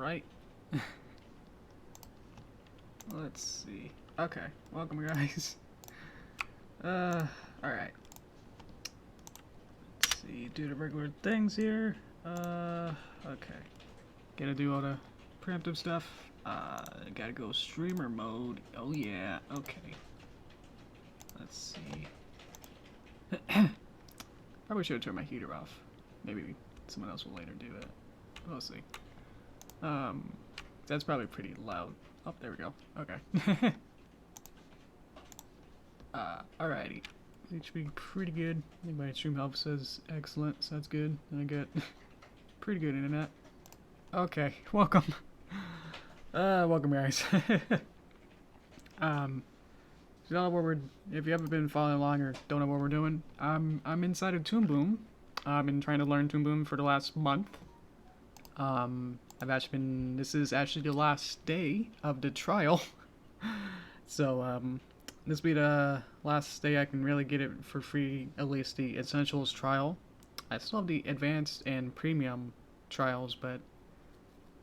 right. Let's see. Okay, welcome guys. Alright. Let's see, do the regular things here. Okay. Gotta do all the preemptive stuff. Gotta go streamer mode. Oh yeah, okay. Let's see. Probably should have turned my heater off. Maybe someone else will later do it. We'll see. That's probably pretty loud. Oh, there we go. Okay. Alrighty. HP pretty good. I think my stream help says excellent, so that's good. And I get pretty good internet. Okay, welcome. Welcome guys. If you don't know what if you haven't been following along or don't know what we're doing, I'm inside of Toon Boom. I've been trying to learn Toon Boom for the last month. This is actually the last day of the trial. So, this will be the last day I can really get it for free, at least the Essentials trial. I still have the Advanced and Premium trials, but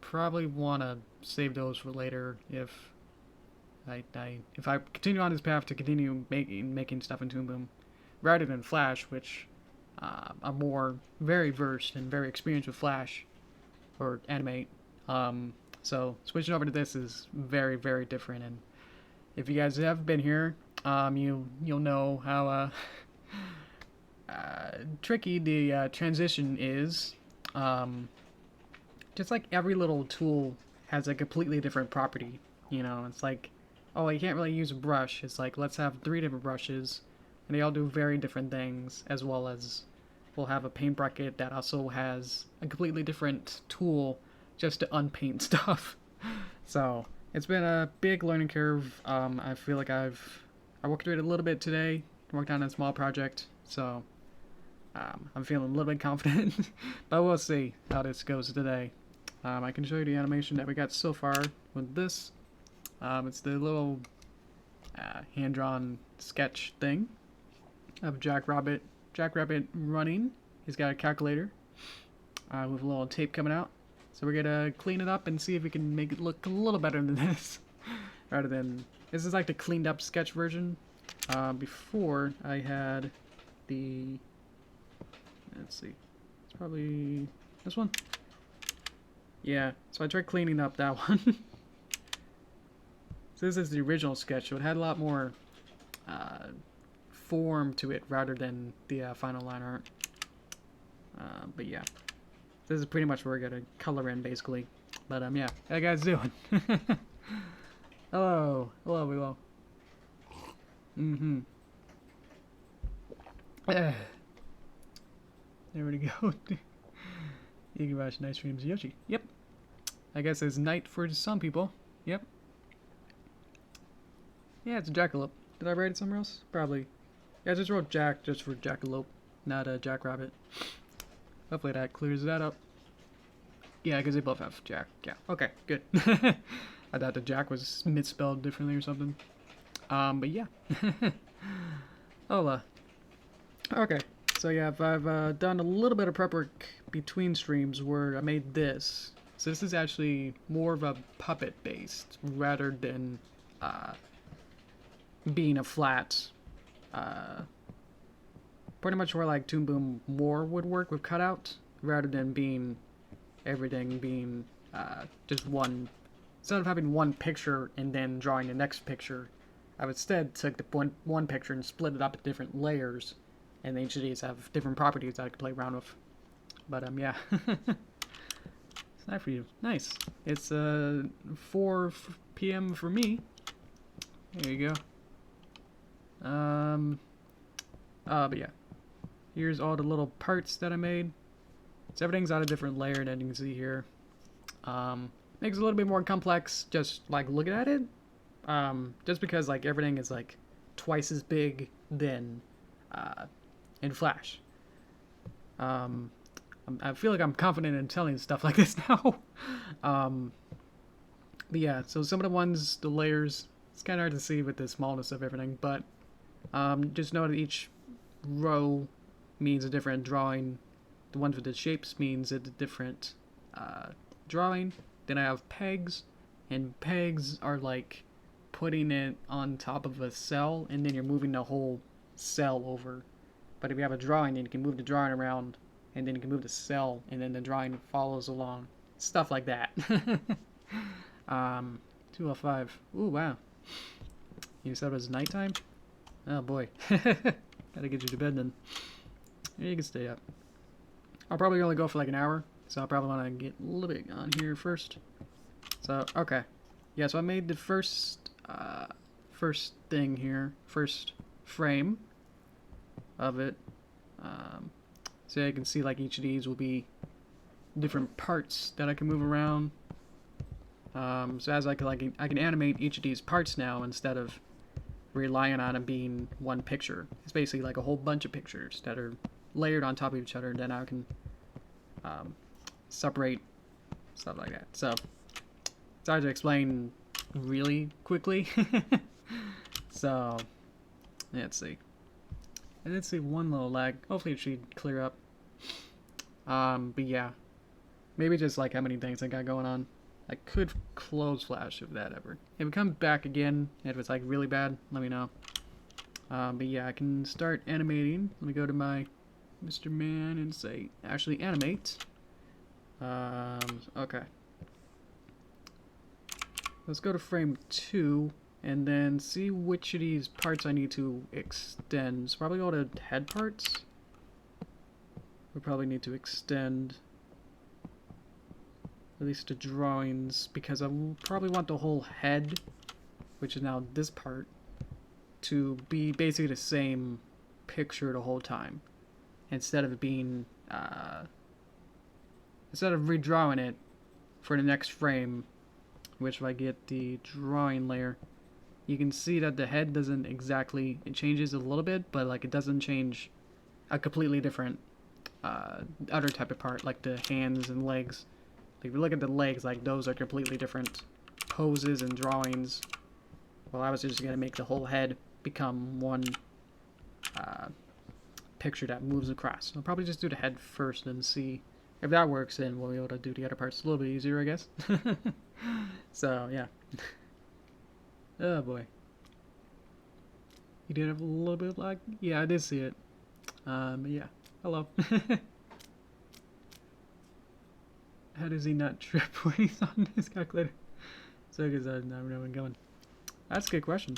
probably want to save those for later if I continue on this path to continue making stuff in Toon Boom, rather than Flash, which I'm more very versed and very experienced with Flash or Animate. So switching over to this is very, very different. And if you guys have been here, you'll know how tricky the transition is. Just like every little tool has a completely different property. You know, it's like, oh, you can't really use a brush. It's like, let's have 3 different brushes, and they all do very different things, as well as we'll have a paint bucket that also has a completely different tool just to unpaint stuff. So it's been a big learning curve. I feel like I worked through it a little bit today, worked on a small project, so I'm feeling a little bit confident, but we'll see how this goes today. I can show you the animation that we got so far with this. It's the little hand-drawn sketch thing of Jackrabbit running. He's got a calculator with a little tape coming out. So we're gonna clean it up and see if we can make it look a little better than this. Rather than, this is like the cleaned up sketch version. Before I had the, let's see, it's probably this one. Yeah, so I tried cleaning up that one. So this is the original sketch, so it had a lot more form to it rather than the final line art. But yeah, this is pretty much where we're gonna color in basically. But yeah, how you guys doing? Hello, hello. There we go. You can watch nice streams, Yoshi. Yep. I guess it's night for some people. Yep. Yeah, it's a jackalope. Did I write it somewhere else? Probably. Yeah, I just wrote Jack just for jackalope, not a jackrabbit. Hopefully that clears that up. Yeah, because they both have Jack. Yeah, okay, good. I thought the Jack was misspelled differently or something. But yeah. Hola. Okay, so yeah, I've done a little bit of prep work between streams where I made this. So this is actually more of a puppet based rather than being a flat, pretty much where like Toon Boom more would work with cutout, rather than being everything being just one. Instead of having one picture and then drawing the next picture, I instead took the one picture and split it up into different layers, and each of these have different properties that I could play around with. But yeah, it's nice for you. Nice. It's 4 p.m. for me. There you go. But yeah, here's all the little parts that I made. So everything's on a different layer that you can see here. Makes it a little bit more complex just like looking at it. Just because like everything is like twice as big than in Flash. I feel like I'm confident in telling stuff like this now. But yeah, so some of the ones, the layers, it's kind of hard to see with the smallness of everything, but just know that each row means a different drawing. The ones with the shapes means a different drawing. Then I have pegs, and pegs are like putting it on top of a cell, and then you're moving the whole cell over. But if you have a drawing, then you can move the drawing around, and then you can move the cell, and then the drawing follows along. Stuff like that. 2:05. Ooh, wow. You said it was nighttime? Oh boy. Gotta get you to bed then. Yeah, you can stay up. I'll probably only go for like an hour, so I'll probably want to get a little bit on here first. So, okay. Yeah, so I made the first thing here, first frame of it. So you can see like each of these will be different parts that I can move around. So as I can animate each of these parts now instead of relying on it being one picture. It's basically like a whole bunch of pictures that are layered on top of each other, and then I can separate stuff like that. So it's hard to explain really quickly. So let's see. I did see one little lag. Hopefully it should clear up. But yeah, maybe just like how many things I got going on. I could close Flash if that ever. If it comes back again, if it's like really bad, let me know. But yeah, I can start animating. Let me go to my Mr. Man and say, actually animate. Okay. Let's go to frame 2 and then see which of these parts I need to extend. So probably all the head parts. We probably need to extend at least the drawings, because I will probably want the whole head, which is now this part, to be basically the same picture the whole time, instead of it being instead of redrawing it for the next frame, which if I get the drawing layer, you can see that the head doesn't exactly, it changes a little bit, but like it doesn't change a completely different other type of part, like the hands and legs. If you look at the legs, like those are completely different poses and drawings. Well, I was just going to make the whole head become one picture that moves across. I'll probably just do the head first and see if that works, then we'll be able to do the other parts a little bit easier, I guess. So, yeah. Oh boy. You did have a little bit of lag? Yeah, I did see it. Yeah. Hello. How does he not trip when he's on his calculator? So because I never know where I'm going. That's a good question.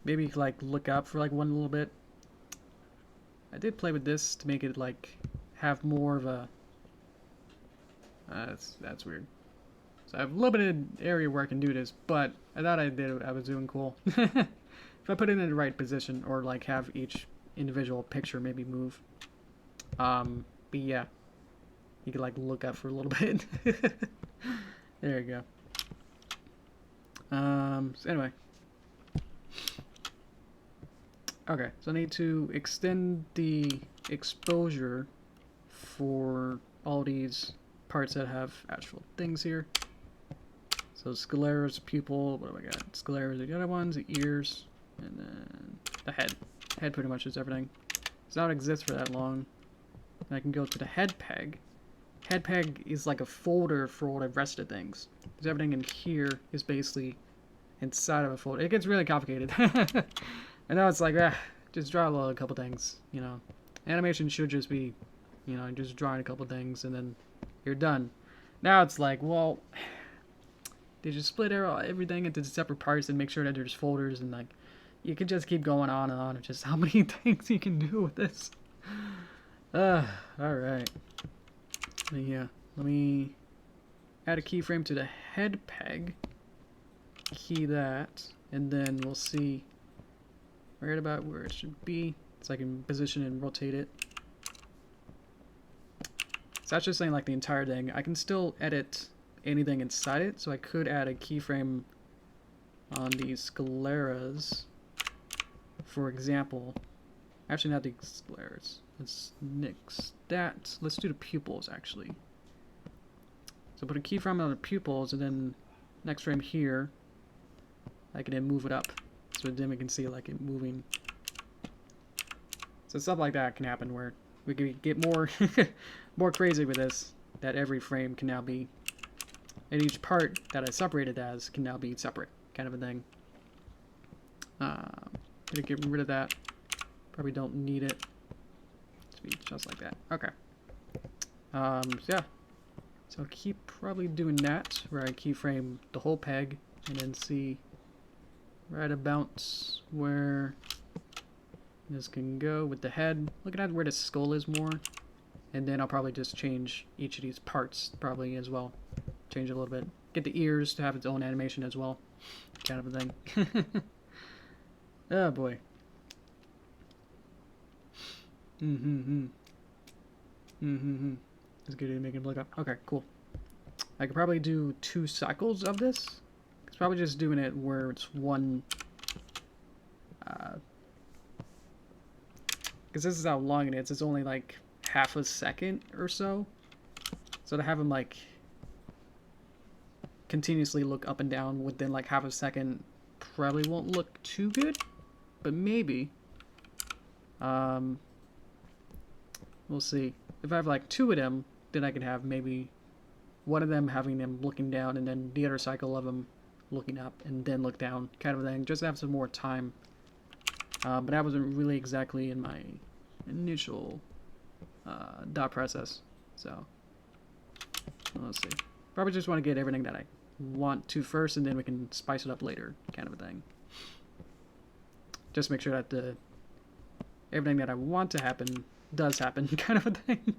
Maybe like look up for like one little bit. I did play with this to make it like have more of a. That's weird. So I have a little bit of area where I can do this, but I thought I was doing cool. If I put it in the right position, or like have each individual picture maybe move. But yeah. You can like look up for a little bit. There you go. So anyway. Okay, so I need to extend the exposure for all these parts that have actual things here. So sclera's pupil, what do I got? Sclera's the other ones, the ears, and then the head. Head pretty much is everything. Does not exist for that long. And I can go to the head peg. Head peg is like a folder for all the rest of things. Because everything in here is basically inside of a folder. It gets really complicated. I know it's like, just draw a couple things, you know. Animation should just be, you know, just drawing a couple things and then you're done. Now it's like, well, they just split everything into separate parts and make sure that there's folders, and like, you can just keep going on and on of just how many things you can do with this. Alright. Yeah, let me add a keyframe to the head peg, key that, and then we'll see right about where it should be, so I can position and rotate it. So that's just saying like the entire thing. I can still edit anything inside it, so I could add a keyframe on these scleras, for example. Actually, not the scleras. Let's nix that. Let's do the pupils, actually. So put a keyframe on the pupils, and then next frame here, I can then move it up, so then we can see like it moving. So stuff like that can happen where we can get more more crazy with this. That every frame can now be And each part that I separated as can now be separate, kind of a thing. Gonna get rid of that. Probably don't need it. To be just like that. Okay. So yeah. So I'll keep probably doing that, where I keyframe the whole peg, and then see right about where this can go with the head. Looking at where the skull is more. And then I'll probably just change each of these parts probably as well. Change it a little bit. Get the ears to have its own animation as well. Kind of a thing. Oh boy. It's good to make him look up. Okay, cool. I could probably do 2 cycles of this. It's probably just doing it where it's one. Because this is how long it is. It's only like half a second or so. So to have him like continuously look up and down within like half a second probably won't look too good. But maybe. We'll see. If I have like 2 of them, then I can have maybe one of them having them looking down, and then the other cycle of them looking up and then look down, kind of a thing, just to have some more time. But that wasn't really exactly in my initial dot process. So let's see. Probably just want to get everything that I want to first, and then we can spice it up later, kind of a thing. Just make sure that everything that I want to happen does happen, kind of a thing.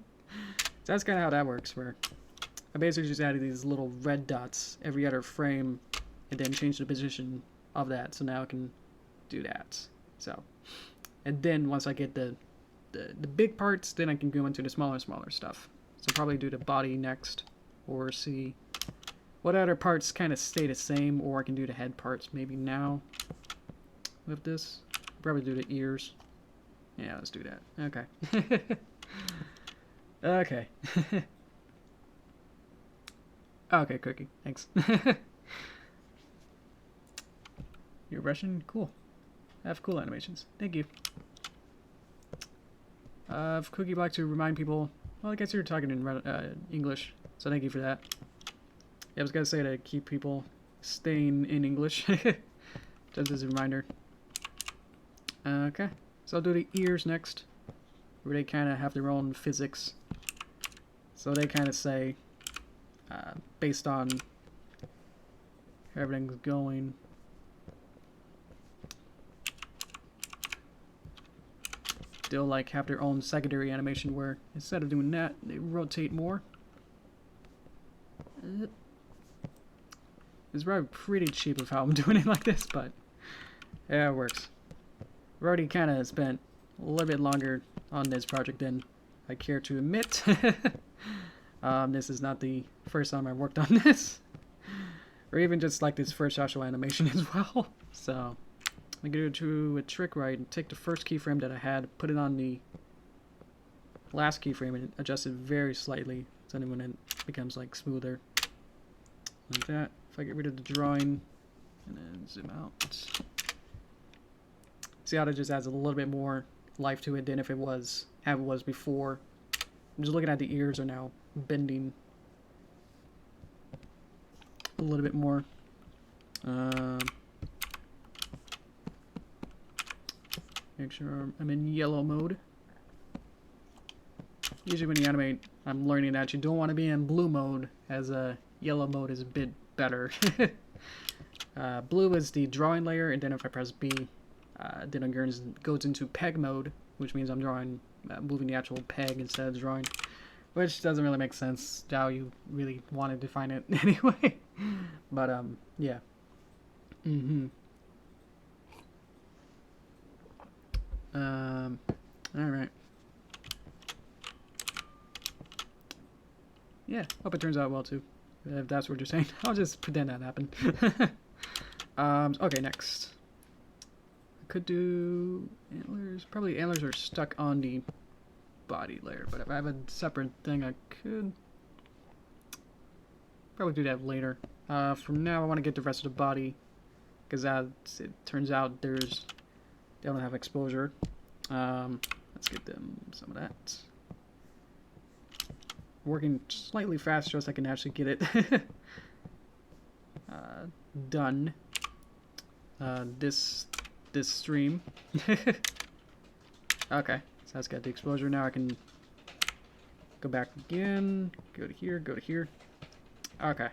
So that's kind of how that works, where I basically just added these little red dots every other frame and then change the position of that. So now I can do that. So, and then once I get the big parts, then I can go into the smaller stuff. So probably do the body next, or see what other parts kind of stay the same, or I can do the head parts maybe now with this. Probably do the ears. Yeah, let's do that. Okay. Okay. Okay, Cookie. Thanks. You're Russian? Cool. I have cool animations. Thank you. If Cookie would like to remind people... Well, I guess you're talking in English, so thank you for that. Yeah, I was going to say to keep people staying in English. Just as a reminder. Okay. So I'll do the ears next, where they kind of have their own physics. So they kind of say, based on how everything's going, they'll like have their own secondary animation where instead of doing that, they rotate more. It's probably pretty cheap of how I'm doing it like this, but yeah, it works. I've already kind of spent a little bit longer on this project than I care to admit. This is not the first time I worked on this, or even just like this first actual animation as well. So I'm gonna do a trick where I take the first keyframe that I had, put it on the last keyframe, and adjust it very slightly, so then when it becomes like smoother, like that. If I get rid of the drawing and then zoom out. See how it just adds a little bit more life to it than if it was how it was before. I'm just looking at the ears are now bending a little bit more. Make sure I'm in yellow mode. Usually when you animate, I'm learning that you don't want to be in blue mode, as yellow mode is a bit better. Blue is the drawing layer, and then if I press B, then it goes into peg mode, which means I'm drawing, moving the actual peg instead of drawing, which doesn't really make sense how you really want to define it anyway. But yeah. All right. Yeah, hope it turns out well too. If that's what you're saying, I'll just pretend that happened. Okay, next. I could do antlers. Probably antlers are stuck on the body layer, but if I have a separate thing, I could probably do that later. For now, I want to get the rest of the body, because it turns out they don't have exposure. Let's get them some of that. Working slightly faster so I can actually get it. done this stream. Okay, so that's got the exposure. Now I can go back again, go to here, go to here. Okay,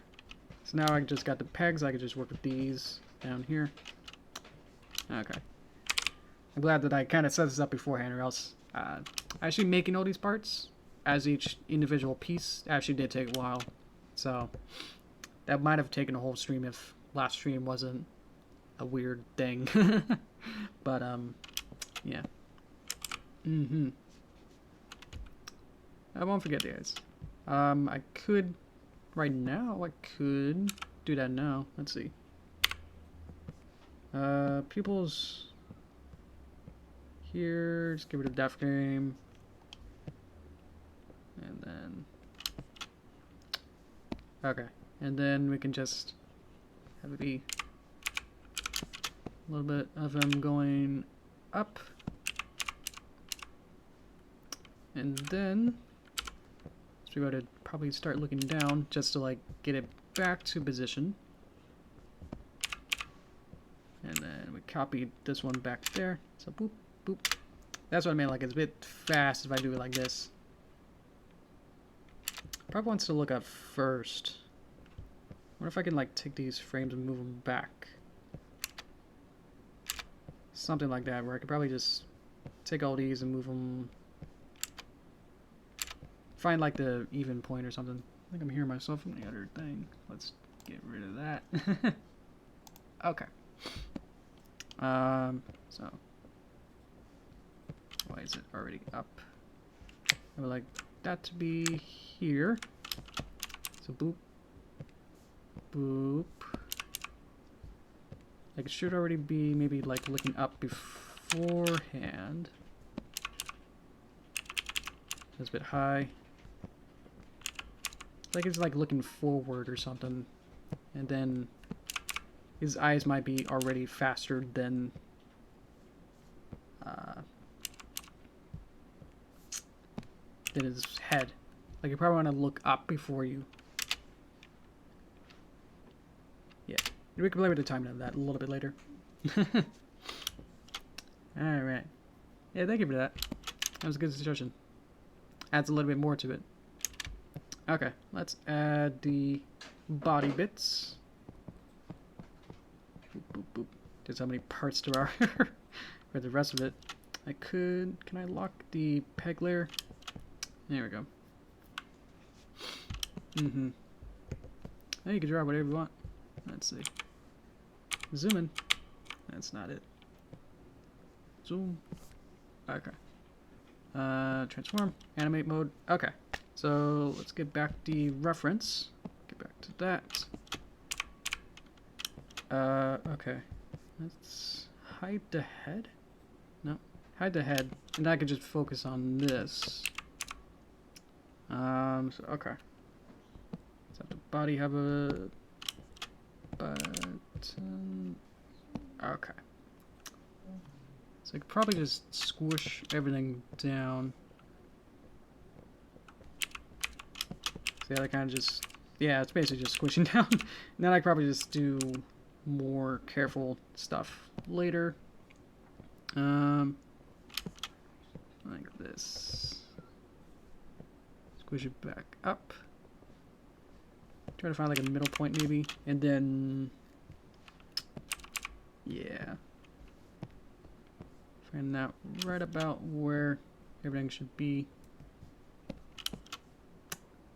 so now I just got the pegs. I can just work with these down here. Okay, I'm glad that I kind of set this up beforehand, or else actually making all these parts as each individual piece actually did take a while. So that might have taken a whole stream if last stream wasn't a weird thing. But yeah. I won't forget, guys. I could right now. I could do that now. Let's see. Pupils here. Just get rid of def game, and then okay, and then we can just have it be a little bit of them going up, and then so we got to probably start looking down just to like get it back to position, and then we copy this one back there. So boop boop. That's what I mean. Like it's a bit fast if I do it like this. Probably wants to look up first. What if I can like take these frames and move them back? Something like that, where I could probably just take all these and move them. Find like the even point or something. I think I'm hearing myself from the other thing. Let's get rid of that. Okay. So why is it already up? I would like that to be here. So boop, boop. Like it should already be maybe like looking up beforehand. That's a bit high. Like it's like looking forward or something, and then his eyes might be already faster than his head. Like you probably want to look up before you. Yeah, we can play with the timing of that a little bit later. All right. Yeah, thank you for that. That was a good suggestion. Adds a little bit more to it. Okay, let's add the body bits. Boop, boop, boop. Just how many parts there are for the rest of it. I could... Can I lock the peg layer? There we go. Now you can draw whatever you want. Let's see. Zoom in. That's not it. Zoom. Okay. Transform. Animate mode. Okay. So let's get back the reference. Get back to that. Okay. Let's hide the head. No. Hide the head. And I can just focus on this. So, okay. Let's have the body have a button. Okay. So I could probably just squish everything down. See how I kind of just... Yeah, it's basically just squishing down. And then I could probably just do more careful stuff later. Like this. Squish it back up. Try to find like a middle point maybe. And then... Yeah. Find that right about where everything should be.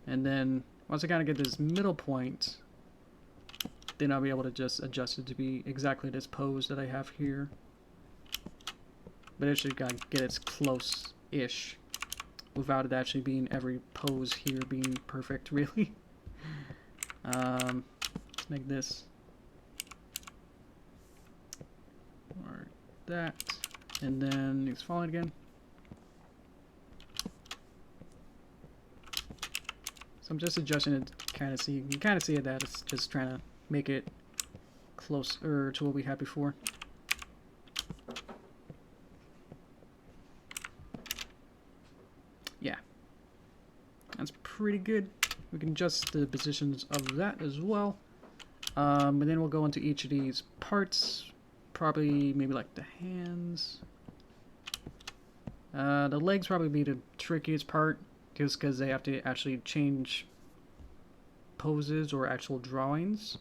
And then once I kind of get this middle point, then I'll be able to just adjust it to be exactly this pose that I have here. But it should kind of get it close-ish without it actually being every pose here being perfect, really. Let's make this or that, and then it's falling again. So I'm just adjusting it to kind of see. You can kind of see that it's just trying to make it closer to what we had before. Yeah, that's pretty good. We can adjust the positions of that as well. And then we'll go into each of these parts. Probably maybe like the hands. The legs probably be the trickiest part, just because they have to actually change poses or actual drawings.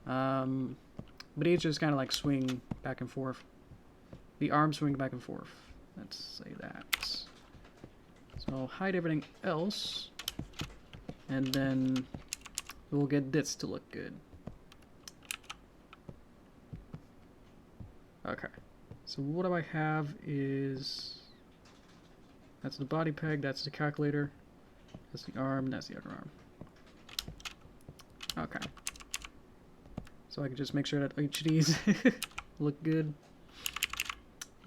But each just kind of like swing back and forth. The arms swing back and forth. Let's say that. So hide everything else, and then we'll get this to look good. Okay. So what do I have is, that's the body peg, that's the calculator, that's the arm, that's the other arm. Okay. So I can just make sure that each of these look good.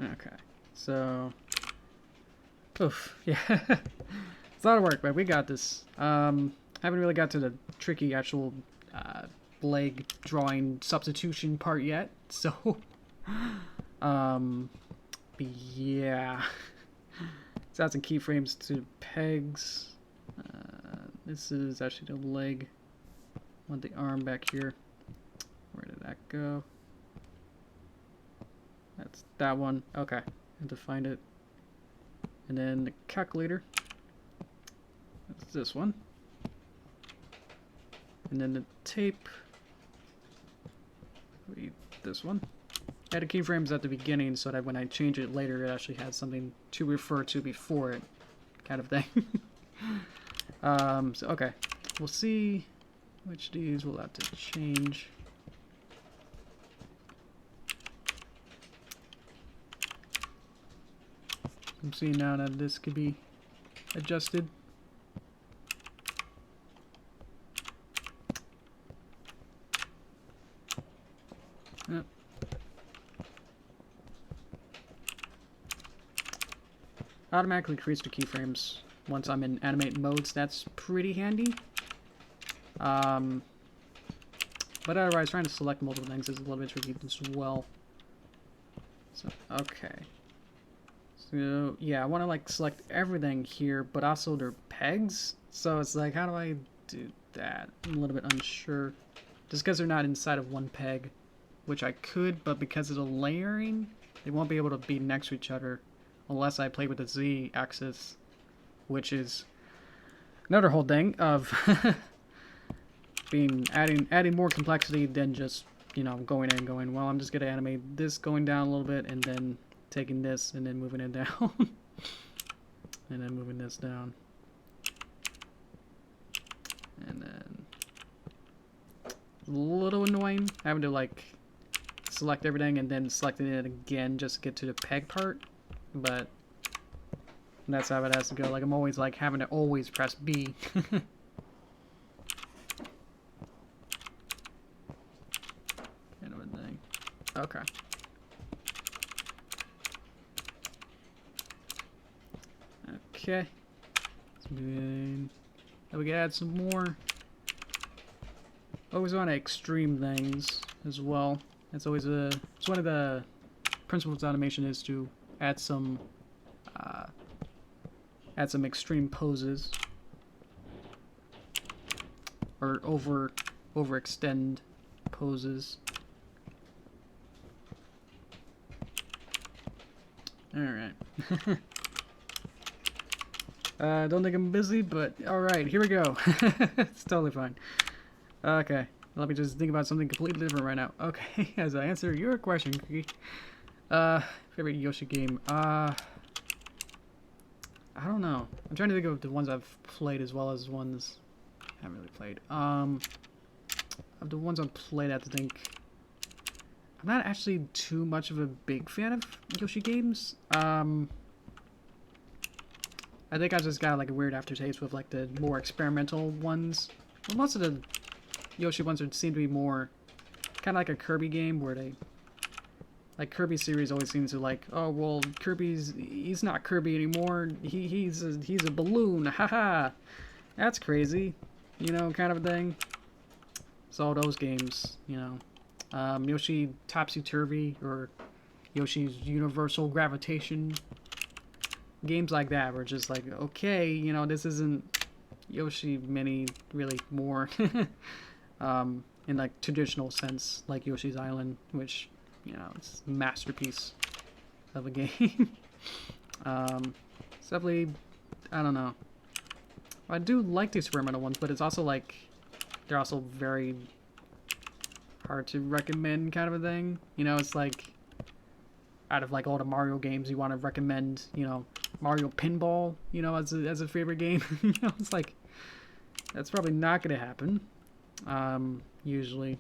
Okay. So, oof, yeah. It's a lot of work, but we got this. Haven't really got to the tricky actual leg drawing substitution part yet, so but yeah. So add some keyframes to pegs. This is actually the leg. I want the arm back here. Where did that go? That's that one. Okay, I have to find it. And then the calculator. That's this one. And then the tape. This one. I added keyframes at the beginning so that when I change it later, it actually has something to refer to before it, kind of thing. So okay, we'll see which of these we'll have to change. I'm seeing now that this could be adjusted. Yep. Automatically creates the keyframes once I'm in animate modes. That's pretty handy. But otherwise, trying to select multiple things is a little bit tricky as well. So, okay. So, yeah, I want to, like, select everything here, but also their pegs. So it's like, how do I do that? I'm a little bit unsure. Just because they're not inside of one peg, which I could, but because of the layering, they won't be able to be next to each other unless I play with the Z-axis, which is another whole thing of adding more complexity than just, you know, going in and going, well, I'm just going to animate this going down a little bit and then taking this and then moving it down and then moving this down and then a little annoying having to like select everything and then selecting it again just to get to the peg part, but that's how it has to go. Like I'm always like having to always press B. Kind of a thing. Okay. Okay. Then we can add some more. Always want to extreme things as well. That's always it's one of the principles of animation is to add some extreme poses or overextend poses. All right. Don't think I'm busy, but alright, here we go. It's totally fine. Okay, let me just think about something completely different right now. Okay, as I answer your question, Cookie. Favorite Yoshi game? I don't know. I'm trying to think of the ones I've played as well as ones I haven't really played. Of the ones I've played, I have to think. I'm not actually too much of a big fan of Yoshi games. I think I just got like a weird aftertaste with like the more experimental ones. Well, most of the Yoshi ones seem to be more kind of like a Kirby game where they, like Kirby series always seems to like, oh well, he's not Kirby anymore. He's a balloon. Haha, that's crazy, you know, kind of a thing. So all those games, you know, Yoshi Topsy Turvy or Yoshi's Universal Gravitation. Games like that were just like, okay, you know, this isn't Yoshi Mini really more. in like traditional sense, like Yoshi's Island, which, you know, it's a masterpiece of a game. It's definitely, I don't know. I do like the experimental ones, but it's also like, they're also very hard to recommend kind of a thing. You know, it's like, out of like all the Mario games, you want to recommend, you know, Mario Pinball, you know, as a favorite game. You know, it's like, that's probably not going to happen, usually.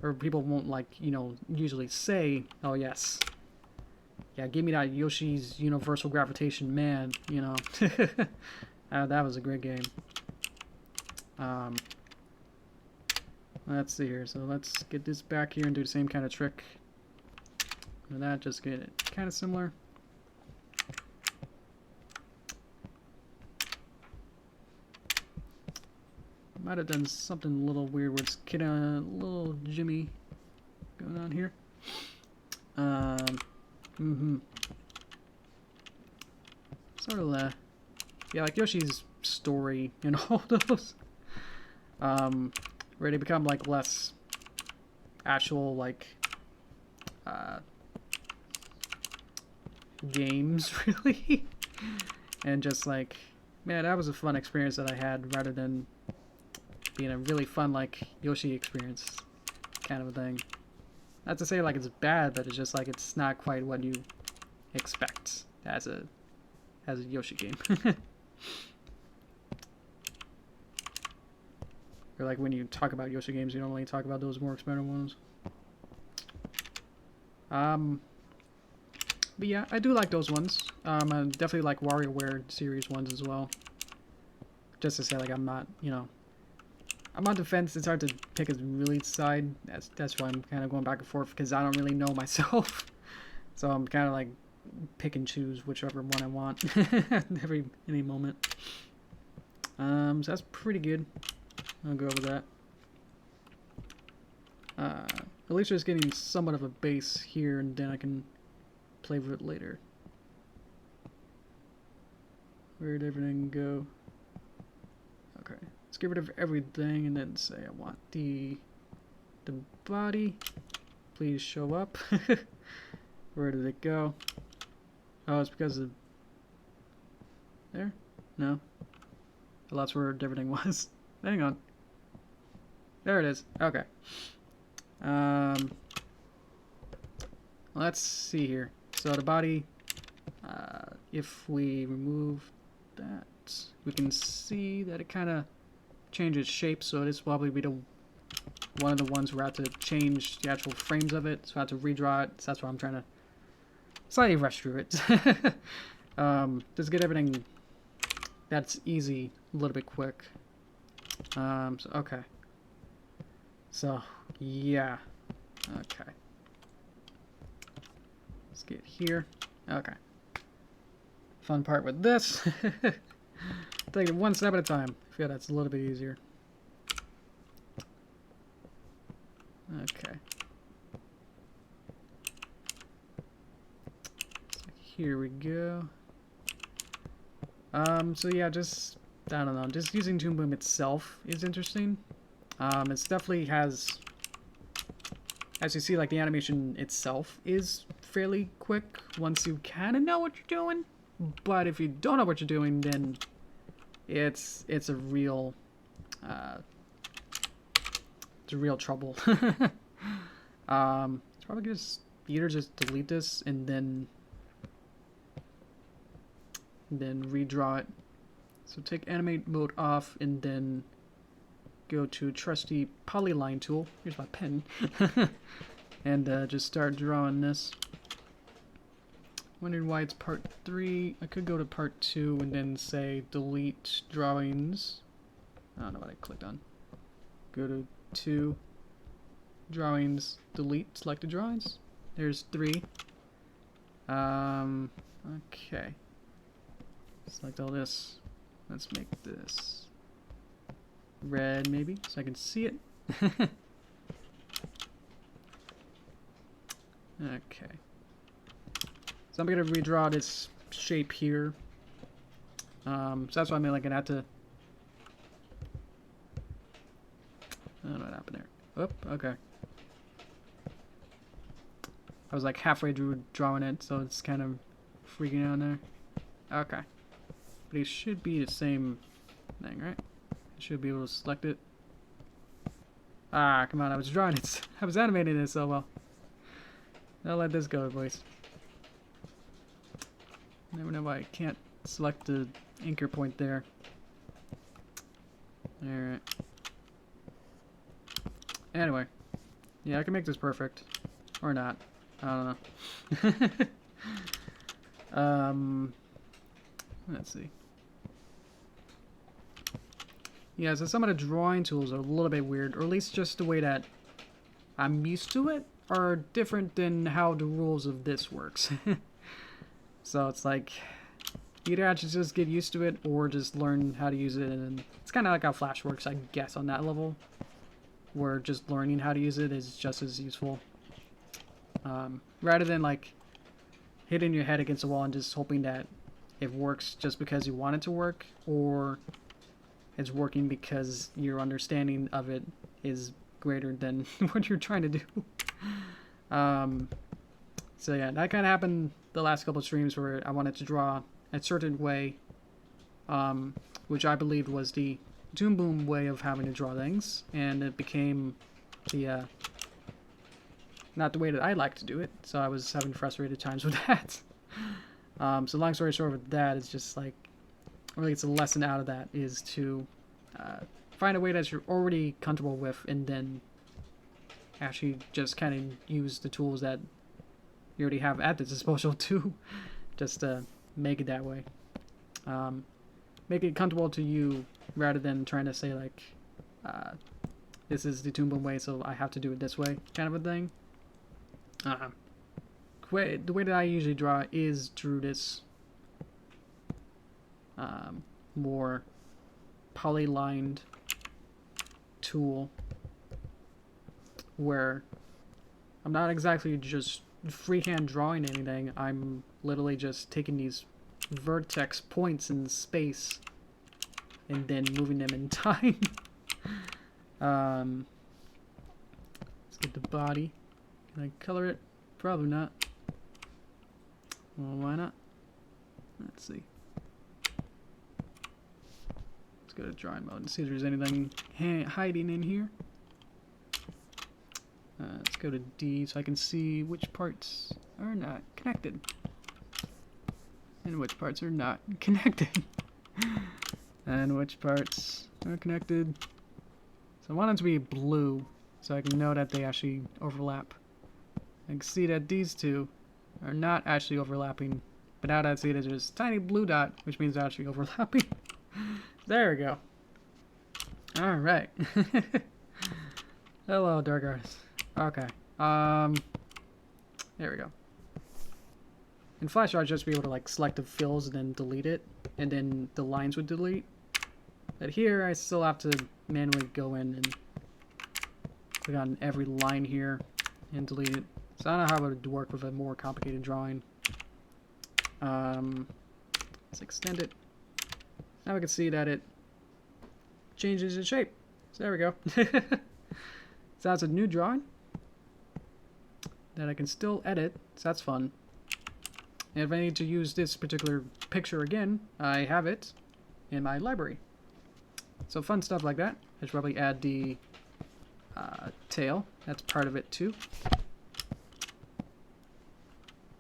Or people won't, like, you know, usually say, oh yes, yeah, give me that Yoshi's Universal Gravitation Man, you know. That was a great game. Let's see here. So let's get this back here and do the same kind of trick. And that, just get it kind of similar. Might have done something a little weird where it's getting a little jimmy going on here. Sort of, yeah, like Yoshi's story and all those, where they become like less actual like games, really, and just like, man, that was a fun experience that I had, rather than being a really fun like Yoshi experience kind of a thing. Not to say like it's bad, but it's just like it's not quite what you expect as a Yoshi game. Or like when you talk about Yoshi games, you don't really talk about those more experimental ones. But yeah, I do like those ones. I definitely like WarioWare series ones as well. Just to say, like, I'm not, you know, I'm on the fence. It's hard to pick a really side. That's why I'm kind of going back and forth, because I don't really know myself. So I'm kind of like pick and choose whichever one I want any moment. So that's pretty good. I'll go over that. At least just getting somewhat of a base here, and then I can play with it later. Where'd everything go? Okay, let's get rid of everything and then say I want the body. Please show up. Where did it go? Oh, it's because of there? No. Well, that's where everything was. Hang on. There it is. Okay. Let's see here. So the body, if we remove that, we can see that it kind of changes shape. So this will probably be one of the ones where I have to change the actual frames of it. So I have to redraw it. So that's why I'm trying to slightly rush through it. Just get everything that's easy a little bit quick. So, okay. So, yeah. Okay. Let's get here. Okay. Fun part with this. Take it one step at a time. I feel that's a little bit easier. Okay. So here we go. So yeah, just, I don't know, just using Toon Boom itself is interesting. It definitely has, as you see, like the animation itself is fairly quick once you kind of know what you're doing. But if you don't know what you're doing, then it's a real trouble. It's probably just either just delete this and then redraw it. So take animate mode off and then go to trusty polyline tool. Here's my pen. And just start drawing this. Wondering why it's part 3. I could go to part 2 and then say delete drawings. I don't know what I clicked on. Go to 2, drawings, delete selected drawings. There's 3. Okay. Select all this. Let's make this red, maybe, so I can see it. Okay. So I'm going to redraw this shape here. So that's why I'm like, going to have to... I don't know what happened there. Oop, okay. I was like halfway through drawing it, so it's kind of freaking out there. Okay. But it should be the same thing, right? I should be able to select it. Ah, come on, I was drawing it. I was animating it so well. I'll let this go, boys. Never know why I can't select the anchor point there. Alright. Anyway. Yeah, I can make this perfect. Or not. I don't know. Let's see. Yeah, so some of the drawing tools are a little bit weird, or at least just the way that I'm used to it are different than how the rules of this works. So it's like, either I should just get used to it, or just learn how to use it, and it's kind of like how Flash works, I guess, on that level, where just learning how to use it is just as useful. Rather than like hitting your head against the wall and just hoping that it works just because you want it to work, or it's working because your understanding of it is greater than what you're trying to do. So yeah, that kind of happened the last couple of streams where I wanted to draw a certain way, which I believed was the Toon Boom way of having to draw things, and it became the not the way that I like to do it, so I was having frustrated times with that. So long story short with that, it's just like, really it's a lesson out of that is to find a way that you're already comfortable with, and then actually just kind of use the tools that you already have at the disposal to just make it that way. Make it comfortable to you rather than trying to say like, this is the Toon Boom way, so I have to do it this way, kind of a thing. The way that I usually draw is through this more polylined tool, where I'm not exactly just freehand drawing anything. I'm literally just taking these vertex points in space and then moving them in time. Let's get the body. Can I color it? Probably not. Well, why not? Let's see. Let's go to drawing mode and see if there's anything hiding in here. Let's go to D so I can see which parts are not connected and which parts are not connected and which parts are connected. So I want them to be blue so I can know that they actually overlap. I can see that these two are not actually overlapping, but now that I see that there's a tiny blue dot, which means they're actually overlapping. There we go. Alright. Hello, Dark Artist. Okay. There we go. In Flash, I'd just be able to like select the fills and then delete it, and then the lines would delete. But here, I still have to manually go in and click on every line here and delete it. So I don't know how it would work with a more complicated drawing. Let's extend it. Now we can see that it changes its shape. So there we go. So that's a new drawing that I can still edit, so that's fun. And if I need to use this particular picture again, I have it in my library. So fun stuff like that. I should probably add the tail. That's part of it too.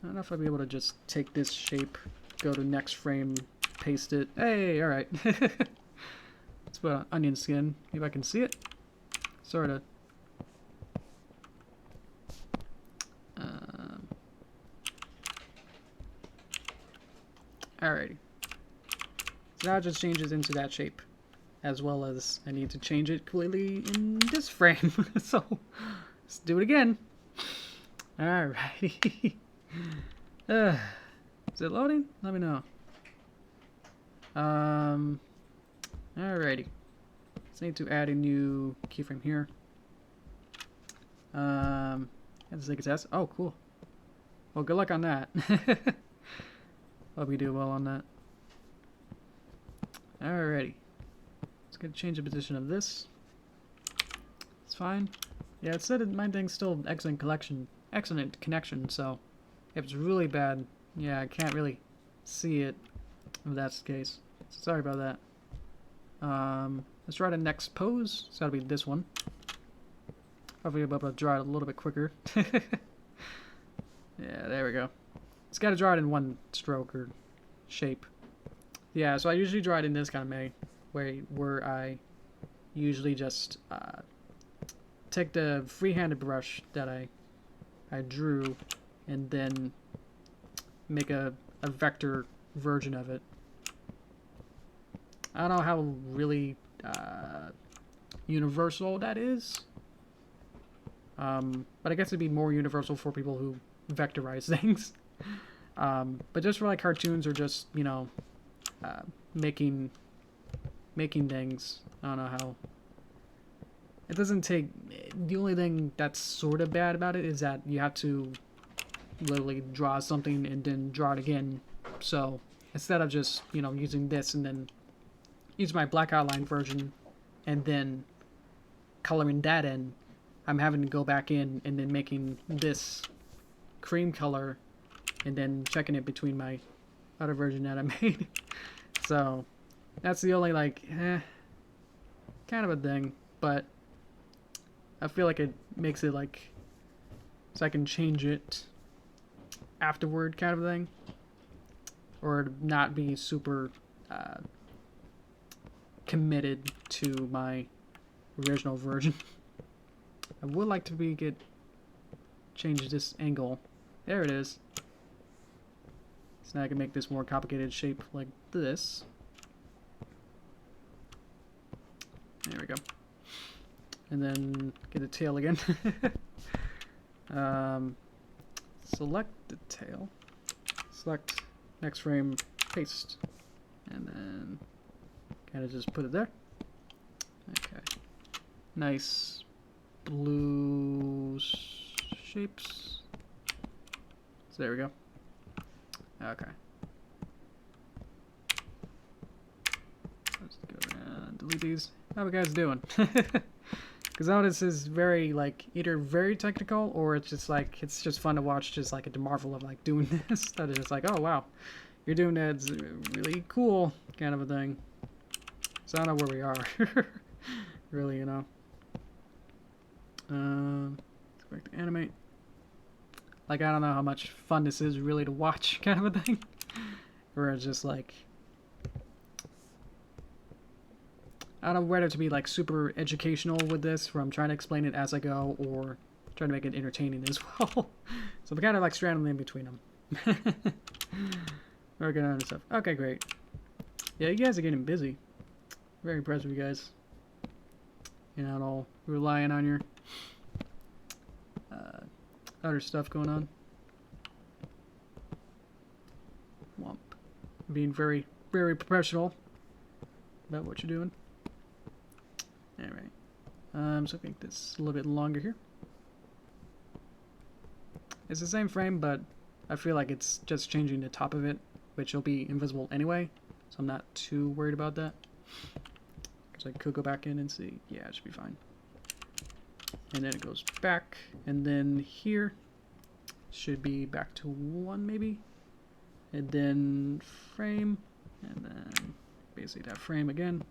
I don't know if I'll be able to just take this shape, go to next frame, paste it. Hey, alright. Let's put on onion skin. Maybe I can see it. Sorta. Alrighty. So now it just changes into that shape. As well as I need to change it completely in this frame. So, let's do it again. Alrighty. Is it loading? Let me know. Alrighty. Let's need to add a new keyframe here. Let's take a test. Oh, cool. Well, good luck on that. Hope you do well on that. Alrighty. Let's go change the position of this. It's fine. Yeah, it said my thing's still excellent connection, so if it's really bad, yeah, I can't really see it if that's the case. So sorry about that. Let's try the next pose. So that'll be this one. Hopefully I'll be able to draw it a little bit quicker. Yeah, there we go. It's got to draw it in one stroke or shape. Yeah, so I usually draw it in this kind of way, where I usually just take the free-handed brush that I drew and then make a vector version of it. I don't know how really universal that is. But I guess it'd be more universal for people who vectorize things. But just for like cartoons or just, you know, making things, I don't know how. It doesn't take... The only thing that's sort of bad about it is that you have to literally draw something and then draw it again. So instead of just, you know, using this and then use my black outline version and then coloring that in, I'm having to go back in and then making this cream color and then checking it between my other version that I made. So that's the only, like, kind of a thing. But I feel like it makes it, like, so I can change it afterward kind of thing. Or not be super committed to my original version. I would like to change this angle. There it is. So now I can make this more complicated shape like this. There we go. And then get the tail again. Select the tail. Select next frame, paste. And then kind of just put it there. Okay. Nice blue shapes. So there we go. Okay. Let's go around, delete these. How are you guys doing? Because now this is very, like, either very technical or it's just like, it's just fun to watch, just like a marvel of like doing this. That is just like, oh wow, you're doing that, it's really cool kind of a thing. So I don't know where we are. Really, you know. Let's go back to animate. Like, I don't know how much fun this is really to watch kind of a thing. Where it's just like, I don't know whether to be like super educational with this, where I'm trying to explain it as I go, or trying to make it entertaining as well. So I'm kind of like straddling in between them. Working on stuff. Okay, great. Yeah, you guys are getting busy. Very impressed with you guys. You're not all relying on your other stuff going on. Womp. Being very, very professional about what you're doing. Alright. So I think this is a little bit longer here. It's the same frame, but I feel like it's just changing the top of it, which will be invisible anyway, so I'm not too worried about that. Because I could go back in and see. Yeah, it should be fine. And then it goes back, and then here should be back to 1 maybe. And then frame, and then basically that frame again.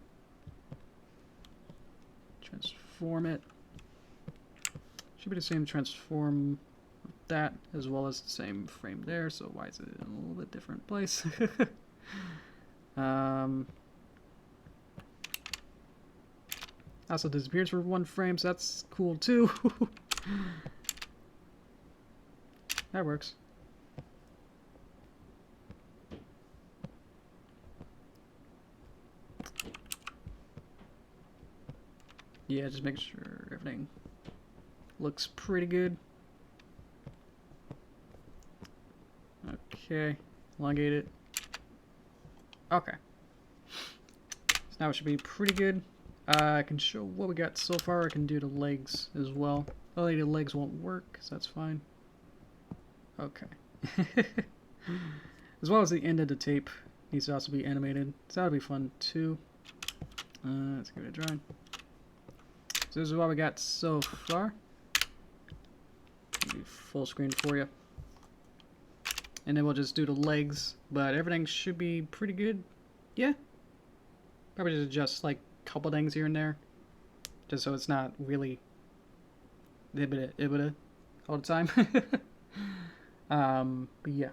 Transform it. Should be the same transform that as well as the same frame there. So why is it in a little bit different place? Also disappears for 1 frame, so that's cool too. That works. Yeah, just make sure everything looks pretty good. Okay, elongate it. Okay. So now it should be pretty good. I can show what we got so far. I can do the legs as well. Oh, the legs won't work, so that's fine. Okay. As well as the end of the tape needs to also be animated, so that'll be fun too. Let's give it a try. So this is what we got so far. be full screen for you. And then we'll just do the legs, but everything should be pretty good. Yeah. Probably just adjust like a couple things here and there. Just so it's not really ibita all the time. But yeah.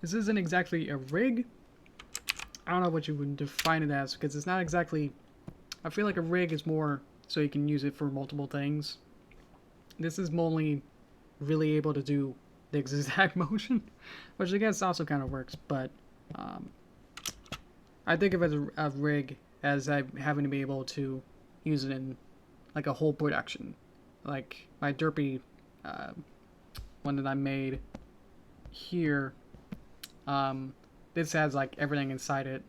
This isn't exactly a rig. I don't know what you would define it as, because it's not exactly... I feel like a rig is more so you can use it for multiple things. This is only really able to do the exact motion, which I guess also kind of works, but I think of it as a rig as having to be able to use it in like a whole production. Like my Derpy one that I made here, this has like everything inside it.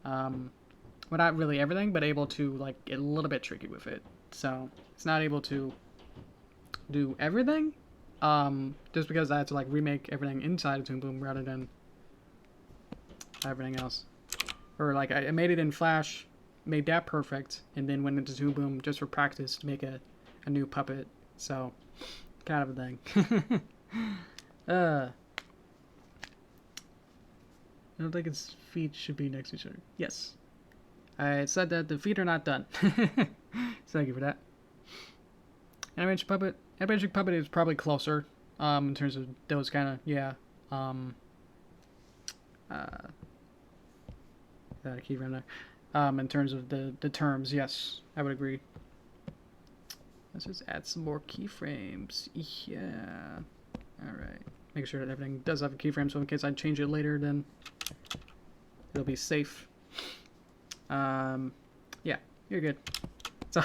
Well, not really everything, but able to like get a little bit tricky with it. So it's not able to do everything, just because I had to like remake everything inside of Toon Boom rather than everything else. Or like I made it in Flash, made that perfect, and then went into Toon Boom just for practice to make a new puppet. So kind of a thing. I don't think its feet should be next to each other. Yes. I said that the feet are not done. Thank you for that. Animation Puppet is probably closer, in terms of those kind of, yeah. That keyframe there. In terms of the terms, yes, I would agree. Let's just add some more keyframes. Yeah. Alright. Make sure that everything does have a keyframe, so in case I change it later, then it'll be safe. Yeah, you're good. So,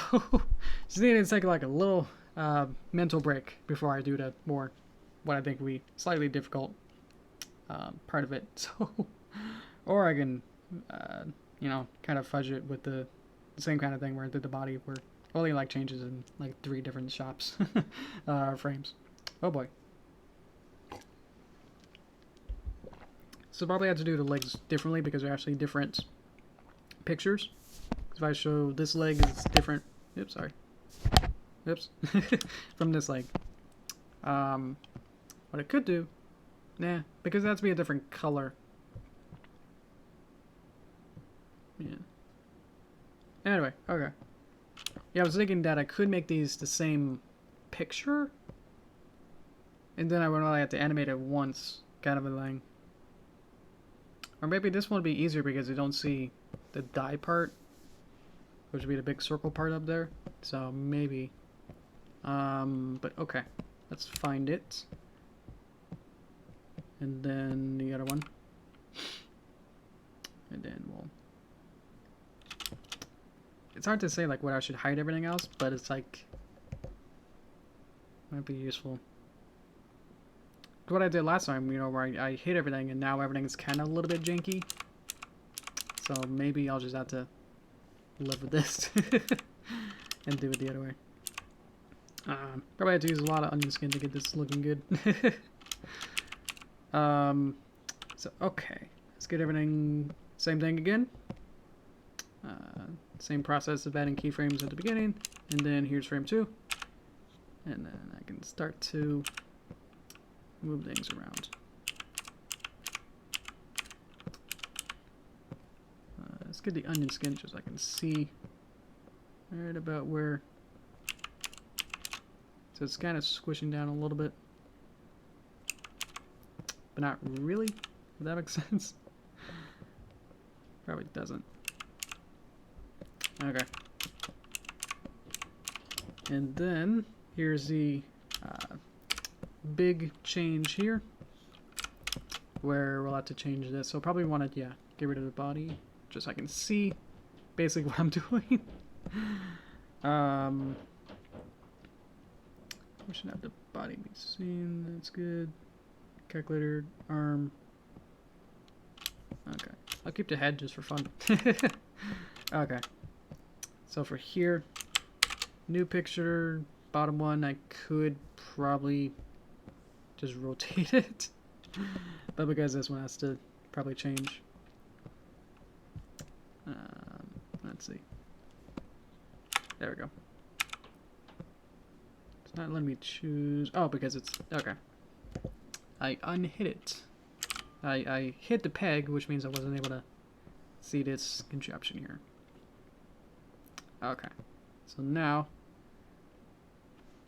just need to take like a little mental break before I do the more, what I think will be slightly difficult part of it. So, or I can, you know, kind of fudge it with the same kind of thing where I did the body, where only like changes in like 3 different shops, frames. Oh boy. So probably have to do the legs differently because they're actually different pictures. If I show this leg is different, oops, sorry, oops, from this leg. What I could do, nah, because it has to be a different color. Yeah. Anyway, okay. Yeah, I was thinking that I could make these the same picture, and then I would only have to animate it once, kind of a thing. Or maybe this one would be easier because you don't see the die part, which would be the big circle part up there. So maybe. But okay. Let's find it. And then the other one. And then we'll... It's hard to say like what I should hide everything else, but it's like... Might be useful. What I did last time, you know, where I hid everything and now everything's kind of a little bit janky. So maybe I'll just have to live with this and do it the other way. Probably have to use a lot of onion skin to get this looking good. So okay, let's get everything, same thing again. Same process of adding keyframes at the beginning, and then here's frame 2. And then I can start to move things around. Let's get the onion skin just so I can see right about where. So it's kind of squishing down a little bit, but not really, if that makes sense. Probably doesn't. Okay. And then here's the big change here, where we'll have to change this. So probably want to, yeah, get rid of the body, just so I can see basically what I'm doing. We should have the body be seen. That's good. Calculator, arm. Okay. I'll keep the head just for fun. Okay. So for here, new picture, bottom one, I could probably just rotate it. But because this one has to probably change. Let's see. There we go. not letting me choose. Oh, because it's okay. I unhit it. I hit the peg, which means I wasn't able to see this contraption here. Okay, so now,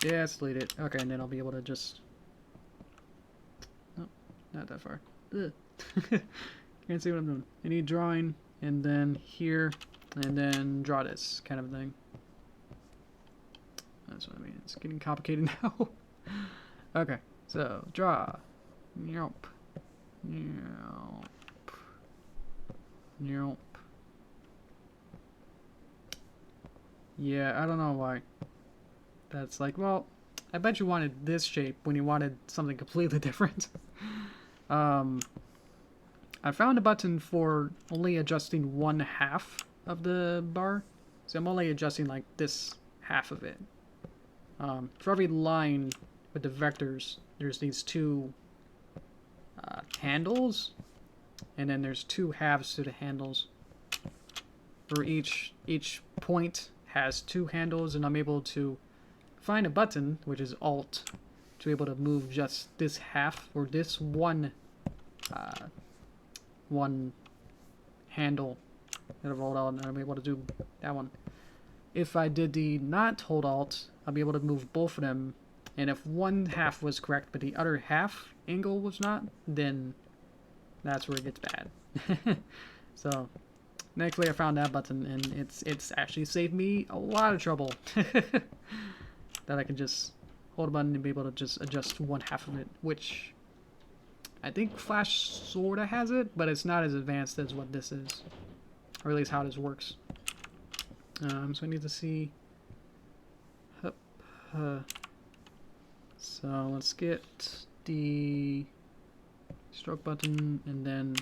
yeah, it's deleted. Okay, and then I'll be able to just. No, not that far. Ugh. Can't see what I'm doing. I need drawing, and then here, and then draw this kind of thing. That's what I mean. It's getting complicated now. Okay, so draw. Nope. Nope. Nope. Yeah, I don't know why. That's like, well, I bet you wanted this shape when you wanted something completely different. I found a button for only adjusting one half of the bar. So I'm only adjusting like this half of it. For every line with the vectors, there's these two handles. And then there's two halves to the handles. For each point has two handles, and I'm able to find a button, which is Alt, to be able to move just this half or this one handle that I've rolled out, and I'm able to do that one. If I did the not hold Alt, I'll be able to move both of them, and if one half was correct but the other half angle was not, then that's where it gets bad. So thankfully I found that button, and it's actually saved me a lot of trouble. That I can just hold a button and be able to just adjust one half of it, which I think Flash sorta has it, but it's not as advanced as what this is, or at least how this works. So I need to see. So let's get the stroke button, and then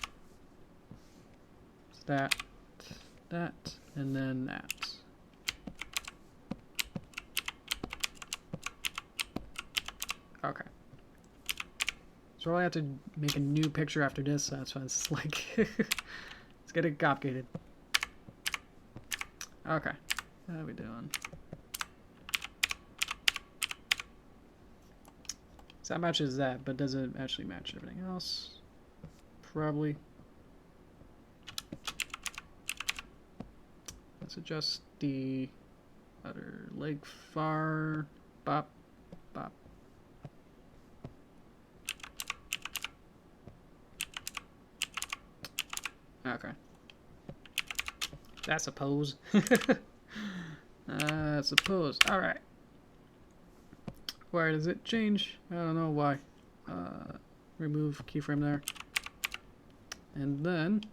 that, and then that. Okay. So I have to make a new picture after this, so that's why it's like, it's getting complicated. Okay. How are we doing? So that matches that, but does it actually match everything else? Probably. Let's adjust the other leg far. Bop, bop. Okay. That's a pose. That's a pose. Alright. Why does it change? I don't know why. Remove keyframe there. And then,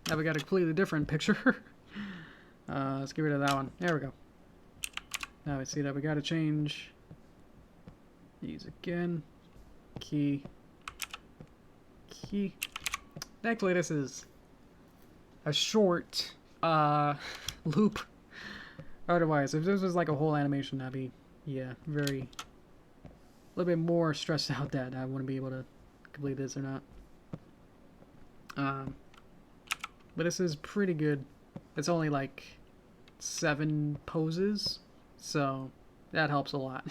now we got a completely different picture. Let's get rid of that one. There we go. Now we see that we gotta change these again. Key. Thankfully this is a short loop. Otherwise, if this was like a whole animation, that'd be, yeah, very, a little bit more stressed out that I wouldn't be able to complete this or not. But this is pretty good. It's only like 7 poses, so that helps a lot.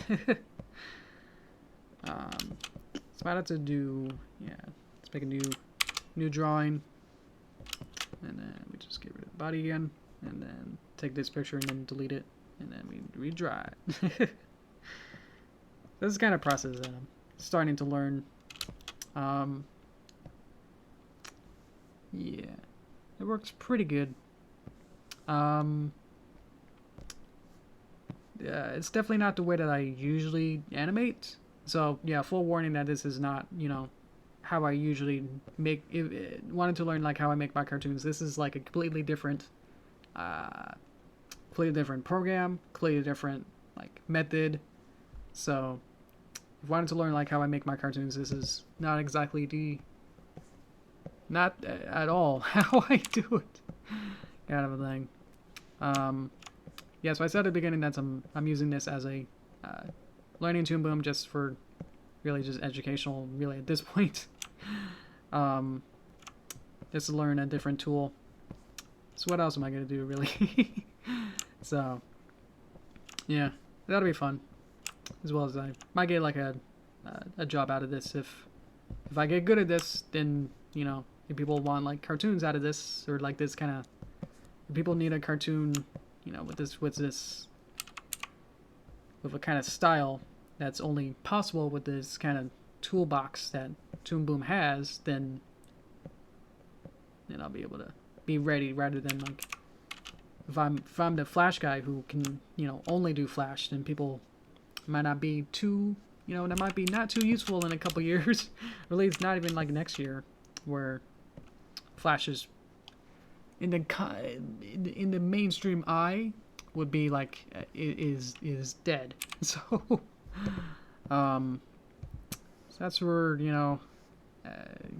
So I have to do, yeah, let's make a new drawing. And then we just get rid of the body again, and then take this picture and then delete it, and then we redraw it. This is kind of process that I'm starting to learn. Yeah, it works pretty good. Yeah, it's definitely not the way that I usually animate. So yeah, full warning that this is not, you know, how I usually make. Wanted to learn like how I make my cartoons. This is like a completely different program, completely different like method. So if you wanted to learn like how I make my cartoons, this is not exactly not at all how I do it, kind of a thing. Yeah, so I said at the beginning that I'm using this as a learning Toon Boom, just for really just educational, really at this point. Just to learn a different tool. So what else am I gonna do, really? So yeah, that'll be fun. as well as I might get like a job out of this if I get good at this. Then you know, if people want like cartoons out of this, or like this kind of, if people need a cartoon, you know, with a kind of style that's only possible with this kind of toolbox that Toon Boom has, then I'll be able to be ready, rather than like if I'm the Flash guy who can, you know, only do Flash, then people might not be too, you know, that might be not too useful in a couple years, or at least not even like next year, where Flash is in the mainstream eye would be like is dead. So so that's where, you know,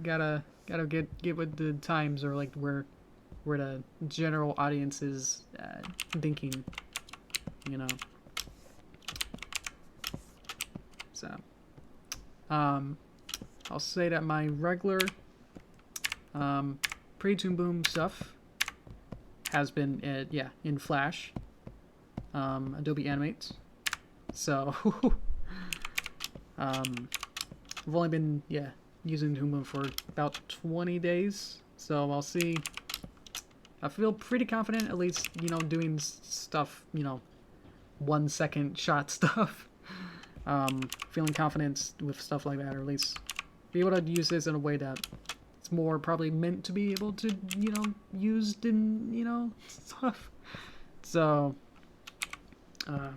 gotta get with the times, or like where the general audience is thinking, you know. So I'll say that my regular pre-Toon Boom stuff has been in Flash, Adobe Animate. So I've only been using Toon Boom for about 20 days, so I'll see. I feel pretty confident, at least, you know, doing stuff, you know, 1 second shot stuff. Feeling confident with stuff like that, or at least be able to use this in a way that it's more probably meant to be able to, you know, used in, you know, stuff. So but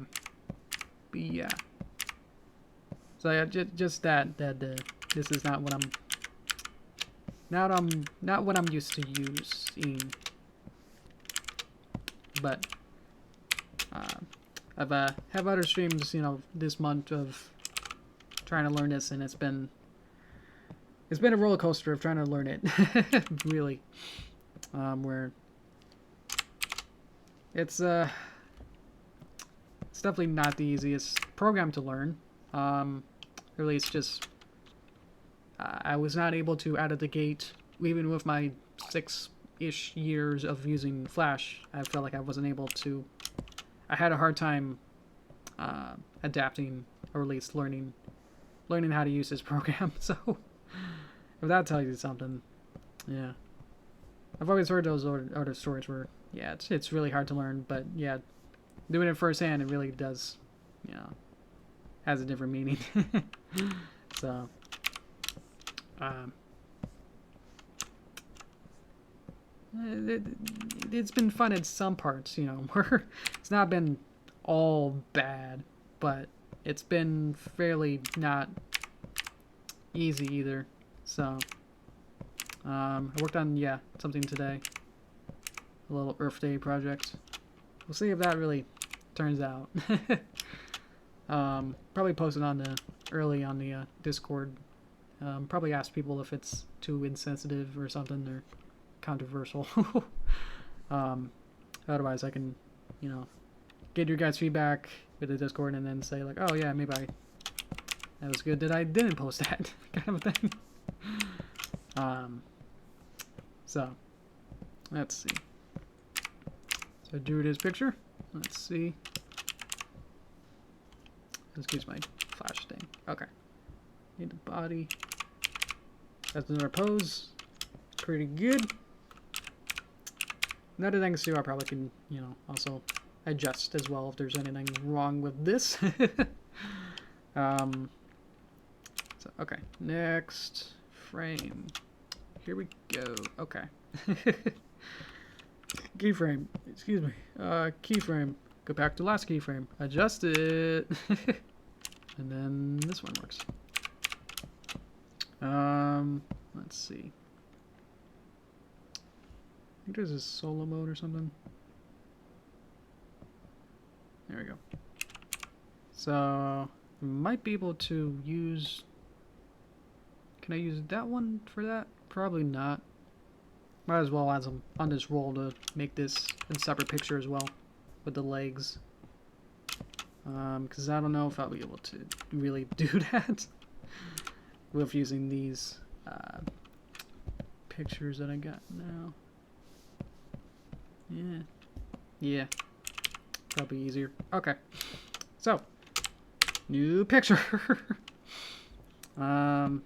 yeah. So yeah, just that this is not what I'm used to using. But I've have other streams, you know, this month of trying to learn this, and it's been a roller coaster of trying to learn it. Really, where it's definitely not the easiest program to learn. Or at least just I was not able to out of the gate, even with my 6-ish years of using Flash. I felt like I wasn't able to. I had a hard time adapting, or at least learning how to use this program. So if that tells you something, yeah. I've always heard those other stories where it's really hard to learn, but yeah, doing it firsthand, it really does, you know, has a different meaning. So it's been fun at some parts, you know, where it's not been all bad, but it's been fairly not easy either. So I worked on something today, a little Earth Day project. We'll see if that really turns out. Probably post it early on the Discord. Probably ask people if it's too insensitive or something, or controversial. Otherwise I can, you know, get your guys' feedback with the Discord, and then say like, oh yeah, maybe that was good that I didn't post that, kind of a thing. So let's see. So I drew this picture. Let's see. Let's use my Flash thing. Okay. Need the body. That's another pose. Pretty good. Another thing too, I probably can, you know, also adjust as well if there's anything wrong with this. So okay, next frame. Here we go. Okay. Keyframe. Excuse me. Keyframe. Go back to last keyframe. Adjust it. And then this one works. Let's see. I think there's a solo mode or something. There we go. So might be able to use. Can I use that one for that? Probably not. Might as well, as I'm on this roll, to make this a separate picture as well with the legs. Because I don't know if I'll be able to really do that with using these pictures that I got now. Yeah. Probably easier. Okay. So, New picture. Might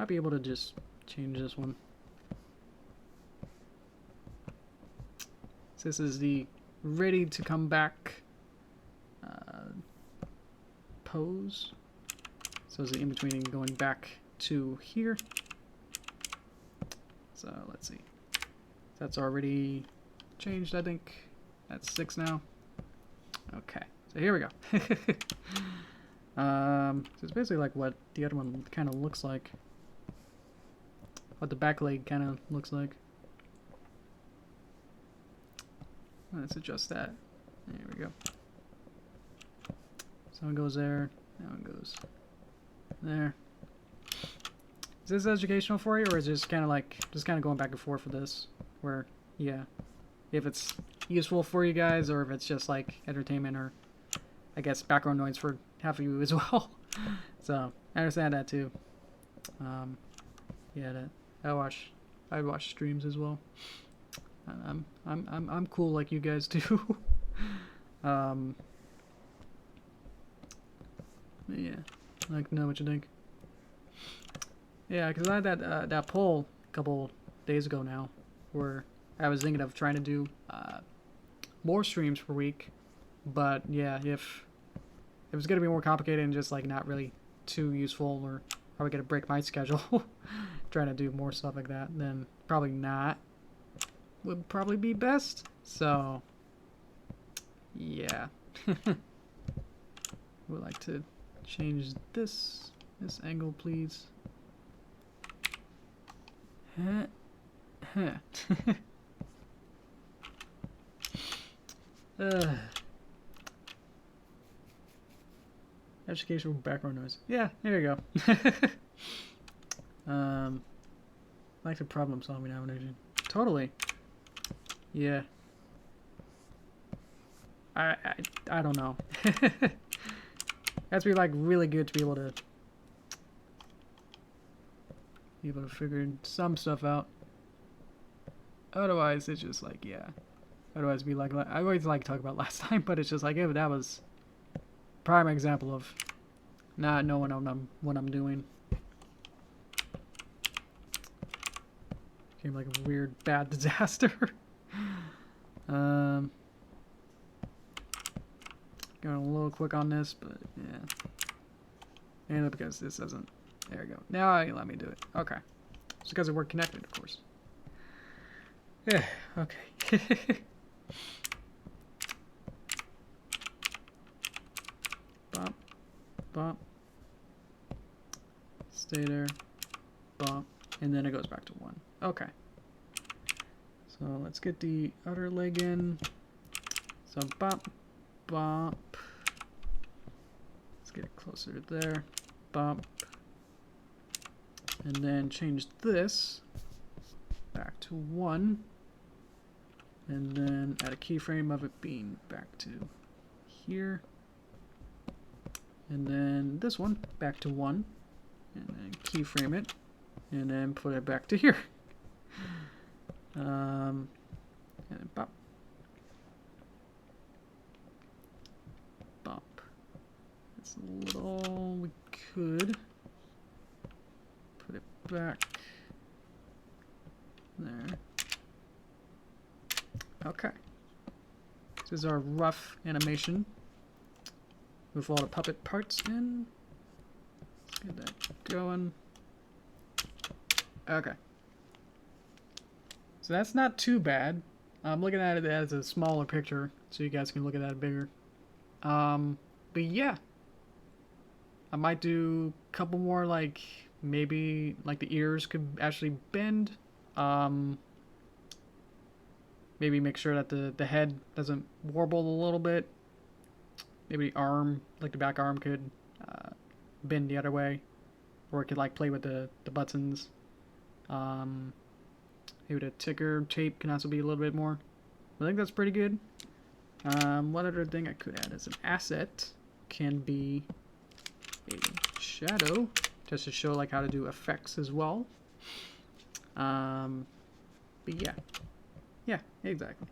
be able to just change this one. So this is the ready to come back pose. So it's the in-between going back to here. So let's see. That's already changed, I think. That's 6 now. Okay, so here we go. So it's basically like what the other one kind of looks like. What the back leg kind of looks like. Let's adjust that. There we go. So one goes there. That one goes there. Is this educational for you, or is it just kind of like going back and forth for this? Where, yeah, if it's useful for you guys, or if it's just like entertainment, or I guess background noise for half of you as well. So I understand that too. Yeah, I watch streams as well. I'm cool like you guys do. Yeah, I'd like to know what you think. Yeah, because I had that poll a couple days ago now, where I was thinking of trying to do more streams per week, but yeah, if it was gonna be more complicated and just like not really too useful, or probably gonna break my schedule trying to do more stuff like that, then probably not. Would probably be best. So yeah. Would like to change this angle, please. Educational background noise. Yeah, there you go. Like the problem solving nomination. Totally. Yeah. I don't know. Has to be like really good to be able to figure some stuff out. Otherwise, it's just like, yeah. Otherwise, be like I always like to talk about last time, but it's just like, if that was prime example of not knowing what I'm doing. Became like a weird bad disaster. Going a little quick on this, but yeah. And because this doesn't. There we go. Now you let me do it. Okay. It's because we're connected, of course. Yeah. Okay. Bump. Bump. Stay there. Bump. And then it goes back to 1. Okay. So let's get the other leg in. So bump. Bump. Let's get it closer to there. Bump. And then change this back to 1. And then add a keyframe of it being back to here. And then this one back to 1. And then keyframe it. And then put it back to here. And then bop. Bop. That's a little, we could put it back there. Okay. This is our rough animation with all the puppet parts in. Let's get that going. Okay. So that's not too bad. I'm looking at it as a smaller picture, so you guys can look at that bigger. But yeah. I might do a couple more, like, maybe, like, the ears could actually bend. Maybe make sure that the head doesn't warble a little bit. Maybe the arm, like the back arm could bend the other way. Or it could, like, play with the buttons. Maybe the ticker tape can also be a little bit more. I think that's pretty good. One other thing I could add as an asset can be a shadow, just to show like how to do effects as well. But yeah, exactly.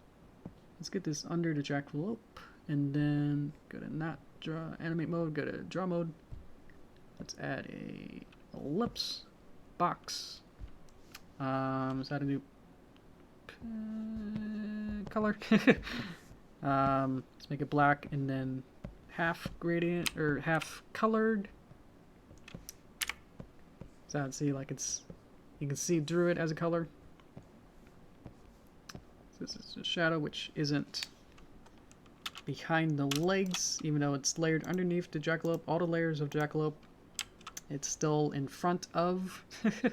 Let's get this under the jack envelope, and then go to not draw animate mode, go to draw mode. Let's add a ellipse box. Let's add a new color. Let's make it black and then half gradient or half colored. So I'd see like it's, you can see through it as a color. So this is a shadow which isn't behind the legs, even though it's layered underneath the jackalope, all the layers of jackalope. It's still in front of that.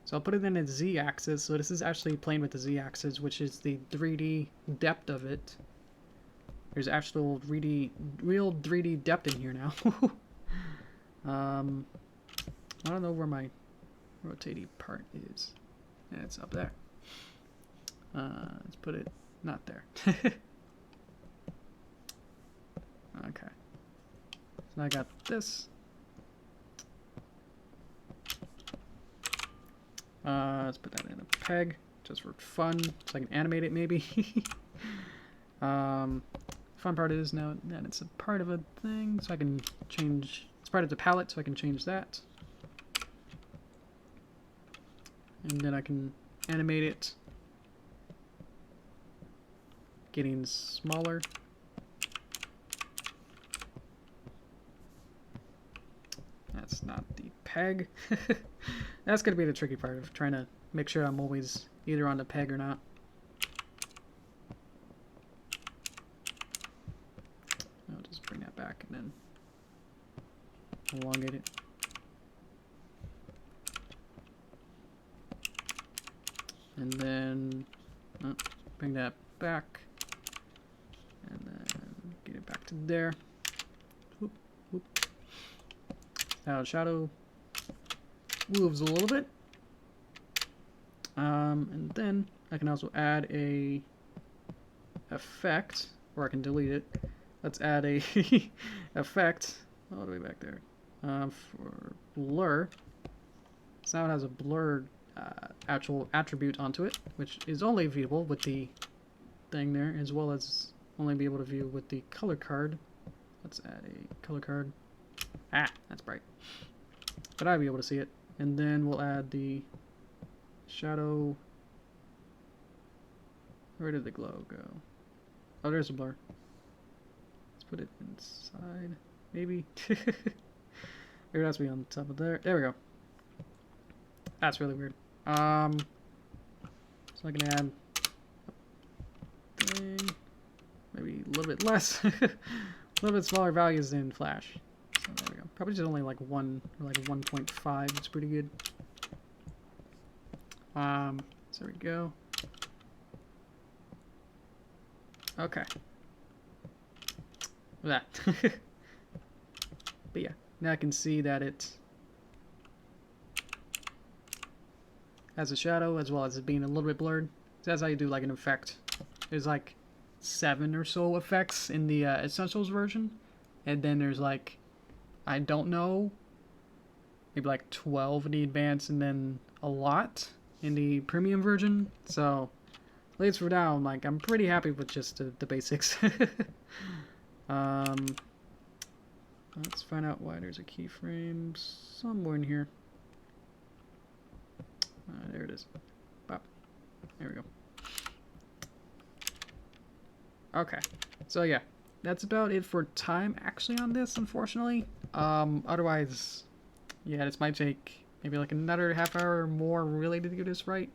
So I'll put it in a z-axis. So this is actually playing with the z-axis, which is the 3D depth of it. There's actual real 3D depth in here now. I don't know where my rotating part is. Yeah, it's up there. Let's put it not there. Okay. So I got this. Let's put that in a peg, just for fun, so I can animate it maybe. Fun part is now that it's a part of a thing, so I can change, it's part of the palette, so I can change that. And then I can animate it getting smaller. That's not the peg. That's going to be the tricky part of trying to make sure I'm always either on the peg or not. I'll just bring that back and then elongate it. And then bring that back. And then get it back to there. Whoop, whoop. Now shadow moves a little bit. And then I can also add a effect, or I can delete it. Let's add a effect all the way back there for blur. So now it has a blur actual attribute onto it, which is only viewable with the thing there, as well as only be able to view with the color card. Let's add a color card. Ah, that's bright. But I'll be able to see it. And then we'll add the shadow. Where did the glow go? Oh, there's a blur. Let's put it inside. Maybe. Maybe it has to be on top of there. There we go. That's really weird. So I can add thing. Maybe a little bit less. A little bit smaller values than Flash. So there we go. Probably just only like 1 or like 1.5. It's pretty good. So there we go. Okay. That. But yeah, now I can see that it has a shadow as well as it being a little bit blurred. So that's how you do like an effect. There's like 7 or so effects in the Essentials version. And then there's like, I don't know, maybe like 12 in the Advanced and then a lot in the Premium version. So, at least for now, I'm pretty happy with just the basics. Let's find out why there's a keyframe somewhere in here. There it is. Bop. There we go. Okay. So yeah, that's about it for time actually on this, unfortunately. Otherwise, yeah, this might take maybe like another half hour or more really to do this right.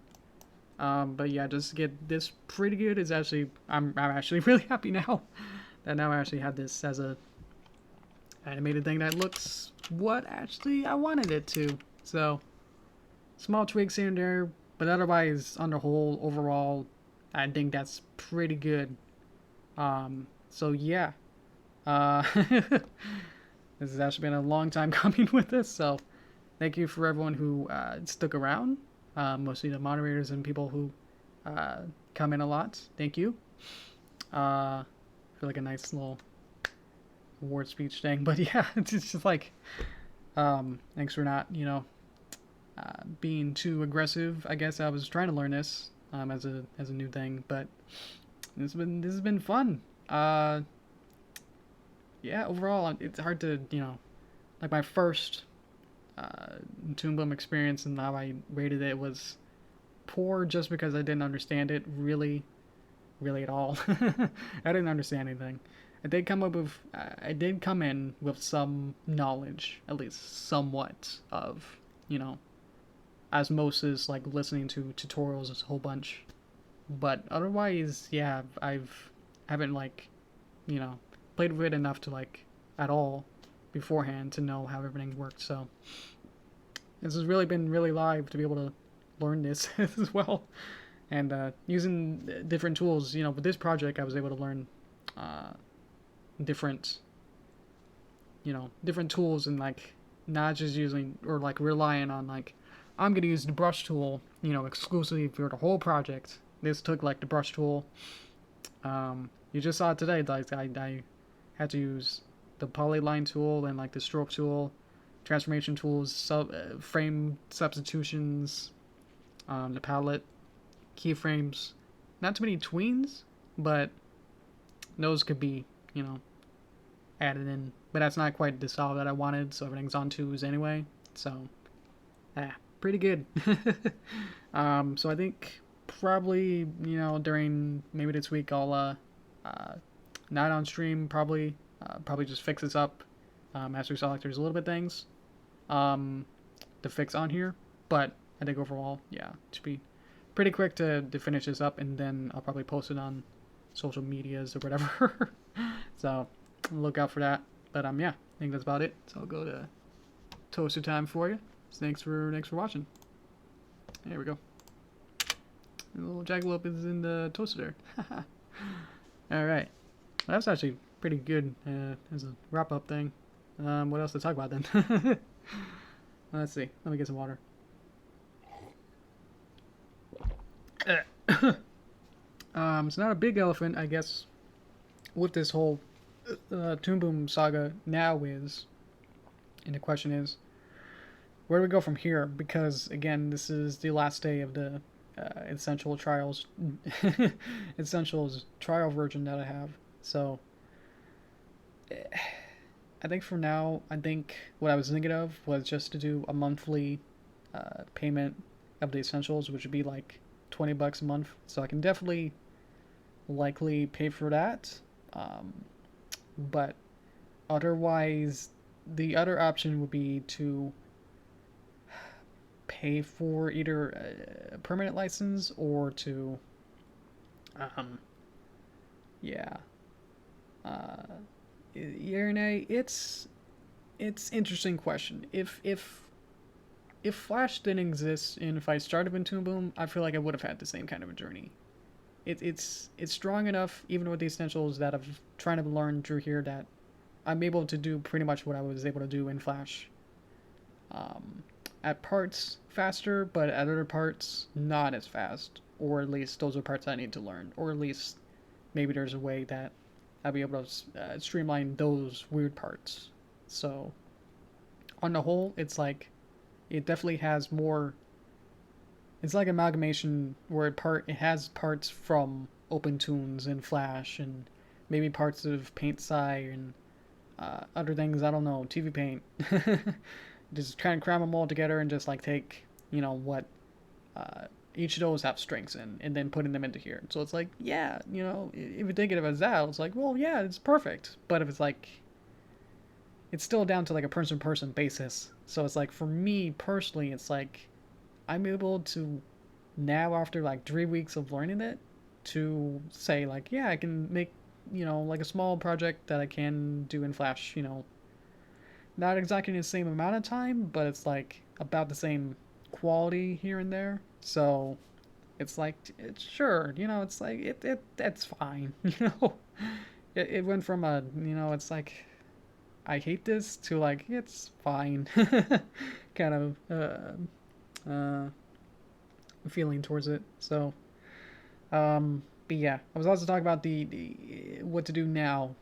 But yeah, just to get this pretty good is actually, I'm actually really happy now that now I actually have this as a animated thing that looks what actually I wanted it to. So small tweaks here and there, but otherwise on the whole, overall, I think that's pretty good. So yeah, this has actually been a long time coming with this, so thank you for everyone who stuck around, mostly the moderators and people who come in a lot. Thank you. I feel like a nice little award speech thing, but yeah, it's just like, thanks for not, being too aggressive. I guess I was trying to learn this as a new thing, but this has been fun. Yeah, overall, it's hard to, like my first Toon Boom experience and how I rated it was poor just because I didn't understand it really, really at all. I didn't understand anything. I did come in with some knowledge, at least somewhat, of, osmosis, like listening to tutorials a whole bunch. But otherwise, yeah, haven't like, you know, played with it enough to like at all beforehand to know how everything worked. So this has really been really live to be able to learn this as well, and using different tools. With this project, I was able to learn uh, different, different tools, and like not just using or like relying on like I'm gonna use the brush tool, exclusively for the whole project. This took like the brush tool. You just saw it today. Like I had to use the polyline tool and like the stroke tool, transformation tools, frame substitutions, the palette, keyframes. Not too many tweens, but those could be, added in. But that's not quite the style that I wanted, so everything's on twos anyway. So, pretty good. So I think probably, during maybe this week I'll not on stream probably just fix this up. Master selectors a little bit things to fix on here, but I think overall, yeah, it should be pretty quick to finish this up, and then I'll probably post it on social medias or whatever. So look out for that. But yeah, I think that's about it. So I'll go to toaster time for you. So thanks for watching. There we go. And the little jackalope is in the toaster there. All right. Well, that's actually pretty good as a wrap up thing. What else to talk about then? Let's see. Let me get some water. It's not a big elephant, I guess, with this whole Toon Boom saga now is, and the question is, where do we go from here? Because again, this is the last day of the essential trials, essentials trial version that I have. So I think for now, what I was thinking of was just to do a monthly payment of the essentials, which would be like $20 a month. So I can definitely likely pay for that. But otherwise, the other option would be to pay for either a permanent license or to, yeah. It's interesting question. If Flash didn't exist and if I started in Toon Boom, I feel like I would have had the same kind of a journey. It's strong enough, even with the essentials that I've trying to learn through here, that I'm able to do pretty much what I was able to do in Flash. At parts faster, but at other parts not as fast. Or at least those are parts I need to learn. Or at least maybe there's a way that I'll be able to streamline those weird parts. So on the whole, it's like it definitely has more. It's like amalgamation where it has parts from OpenToons and Flash and maybe parts of PaintSci and other things. I don't know, TV Paint. Just try and cram them all together and just like take what each of those have strengths in, and then putting them into here. So it's like, yeah, if you think of it as that, it's like, well, yeah, it's perfect. But if it's like, it's still down to like a person-to-person basis. So it's like, for me personally, it's like I'm able to now, after like 3 weeks of learning it, to say like, yeah, I can make like a small project that I can do in Flash. Not exactly the same amount of time, but it's like about the same quality here and there. So it's like, it's sure, it's like that's fine. It went from a it's like I hate this to like it's fine kind of feeling towards it. So but yeah, I was also talking about the what to do now.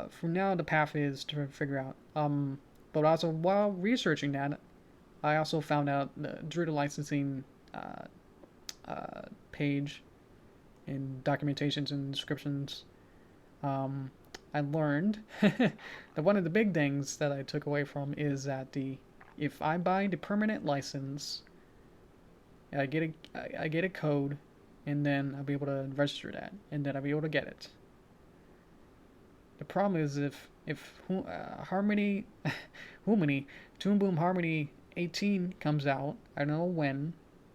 From now, the path is to figure out. But also while researching that, I also found out through the licensing page in documentations and descriptions, I learned that one of the big things that I took away from is that if I buy the permanent license, I get a code, and then I'll be able to register that, and then I'll be able to get it. The problem is if Harmony, Harmony, Toon Boom Harmony 18 comes out, I don't know when,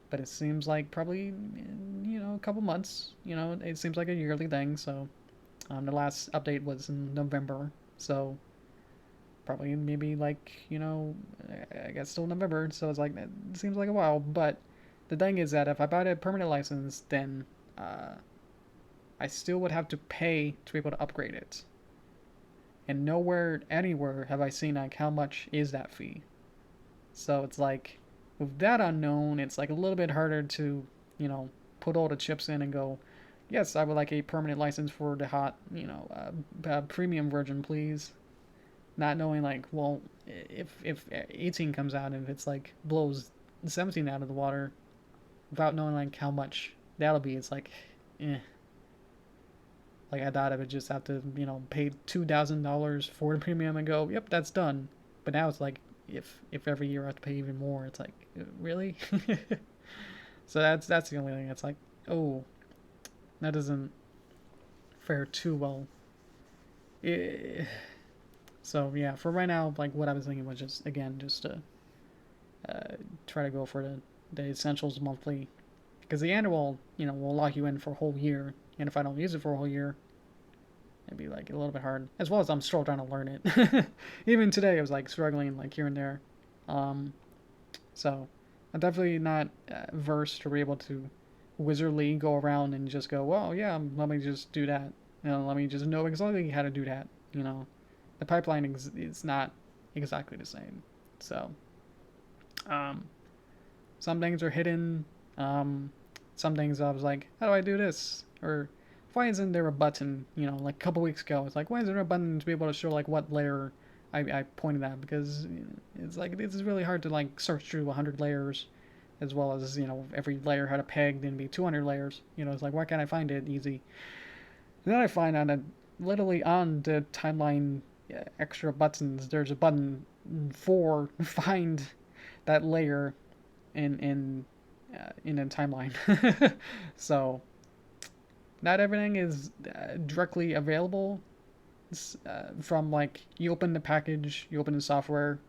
but it seems like probably a couple months. It seems like a yearly thing. So the last update was in November, so probably maybe like I guess still November. So it's like it seems like a while. But the thing is that if I buy a permanent license, then I still would have to pay to be able to upgrade it. And nowhere, anywhere have I seen like how much is that fee. So it's like with that unknown, it's like a little bit harder to put all the chips in and go, yes, I would like a permanent license for the hot premium version, please. Not knowing like, well, if 18 comes out and if it's like blows 17 out of the water, without knowing like how much that'll be, it's like, eh. Like I thought I would just have to, pay $2,000 for the premium and go, yep, that's done. But now it's like, if every year I have to pay even more, it's like, really? So that's the only thing. It's like, oh, that doesn't fare too well. So yeah, for right now, like what I was thinking was just to try to go for the essentials monthly, because the annual, will lock you in for a whole year, and if I don't use it for a whole year, it'd be like a little bit hard. As well as I'm still trying to learn it. Even today, I was like struggling like here and there. So I'm definitely not versed to be able to wizardly go around and just go, well, yeah, let me just do that. Let me just know exactly how to do that. The pipeline is not exactly the same. So some things are hidden. Some things I was like, how do I do this? Or why isn't there a button? Like a couple weeks ago, it's like, why isn't there a button to be able to show like what layer I pointed at? Because it's like it's really hard to like search through 100 layers, as well as every layer had a peg, then be 200 layers. It's like, why can't I find it easy? And then I find out that literally on the timeline extra buttons, there's a button for find that layer in a timeline. So not everything is directly available from like you open the package, you open the software,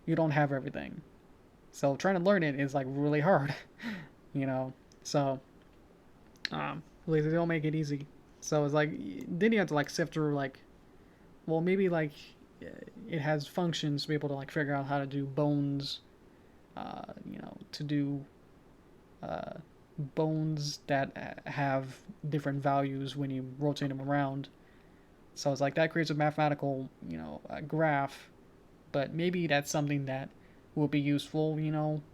you don't have everything. So trying to learn it is like really hard, So they don't make it easy. So it's like then you have to like sift through like, well maybe like it has functions to be able to like figure out how to do bones, to do bones that have different values when you rotate them around. So it's like that creates a mathematical, a graph, but maybe that's something that will be useful,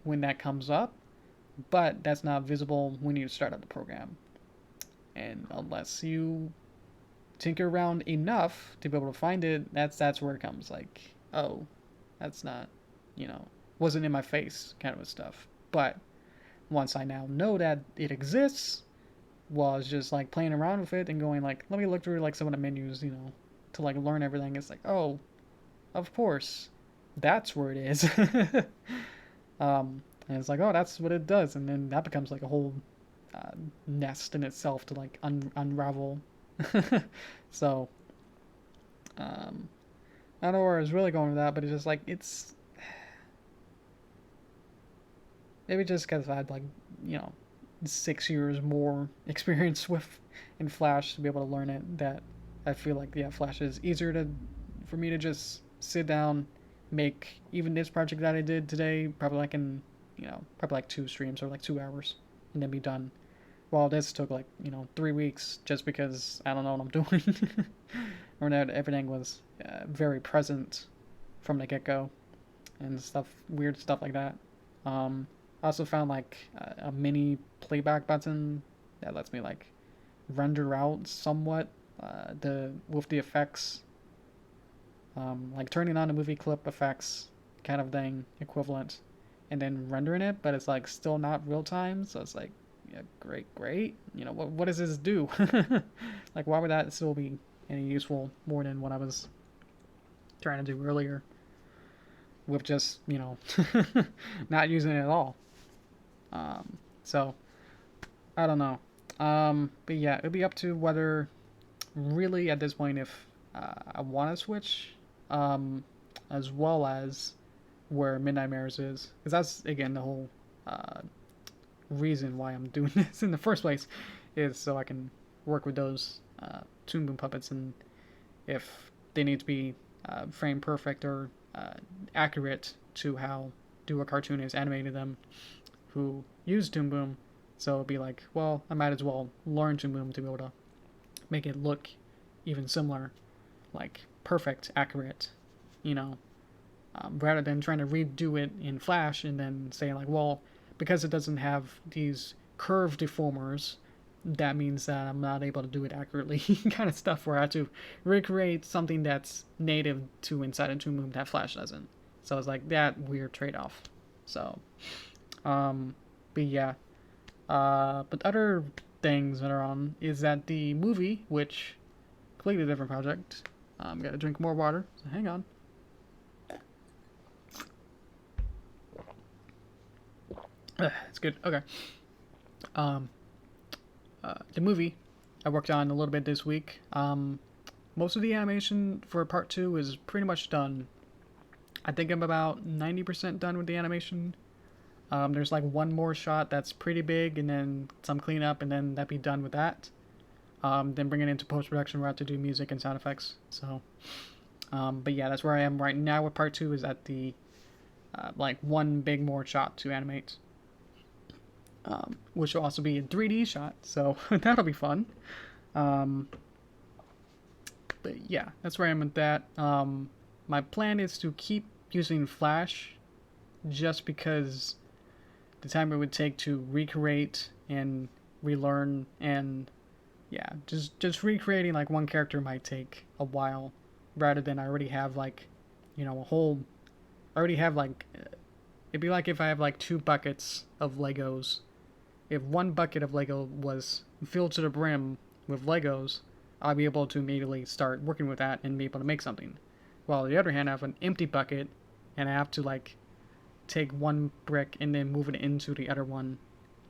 when that comes up, but that's not visible when you start up the program. And unless you tinker around enough to be able to find it, that's where it comes like, oh, that's not, wasn't in my face kind of stuff. But once I now know that it exists, was just like playing around with it and going like, let me look through like some of the menus, to like learn everything. It's like, oh, of course, that's where it is. And it's like, oh, that's what it does, and then that becomes like a whole nest in itself to like unravel. So, I don't know where I was really going with that, but it's just like it's maybe just because I had like 6 years more experience with in Flash to be able to learn it, that I feel like Flash is easier for me to just sit down, make even this project that I did today probably like in probably like 2 streams or like 2 hours and then be done. While this took like 3 weeks just because I don't know what I'm doing. Or that everything was very present from the get-go and weird stuff like that. I also found like a mini playback button that lets me like render out somewhat with the effects, like turning on the movie clip effects kind of thing equivalent, and then rendering it, but it's like still not real time. So it's like yeah, great. You know, what does this do? Like, why would that still be any useful more than what I was trying to do earlier with just, you know, not using it at all. So, I don't know. But yeah, it'll be up to whether really at this point if I want to switch, as well as where Midnight Mirrors is, because that's again the whole reason why I'm doing this in the first place, is so I can work with those Toon Boom puppets, and if they need to be frame perfect or accurate to how do a cartoonist animated them who use Toon Boom. So it'd be like, well, I might as well learn Toon Boom to be able to make it look even similar, like perfect, accurate, you know, rather than trying to redo it in Flash and then say like, well, because it doesn't have these curve deformers, that means that I'm not able to do it accurately, kind of stuff where I have to recreate something that's native to inside of Toon Boom that Flash doesn't. So it's like that weird trade-off. So, but yeah. But other things that are on is that the movie, which completely different project. Gotta drink more water, so hang on. It's good. Okay. The movie I worked on a little bit this week. Most of the animation for part 2 is pretty much done. I think I'm about 90% done with the animation. There's like one more shot that's pretty big, and then some cleanup, and then that'd be done with that. Then bring it into post-production where I have to do music and sound effects. So, but yeah, that's where I am right now with part 2, is at the, like one big more shot to animate. Which will also be a 3D shot, so that'll be fun. But yeah, that's where I am with that. My plan is to keep using Flash, just because the time it would take to recreate and relearn, and yeah, just recreating like one character might take a while, rather than I already have like, you know, I already have like, it'd be like if I have like 2 buckets of Legos. If one bucket of Lego was filled to the brim with Legos, I'll be able to immediately start working with that and be able to make something. While on the other hand, I have an empty bucket, and I have to like take one brick and then move it into the other one,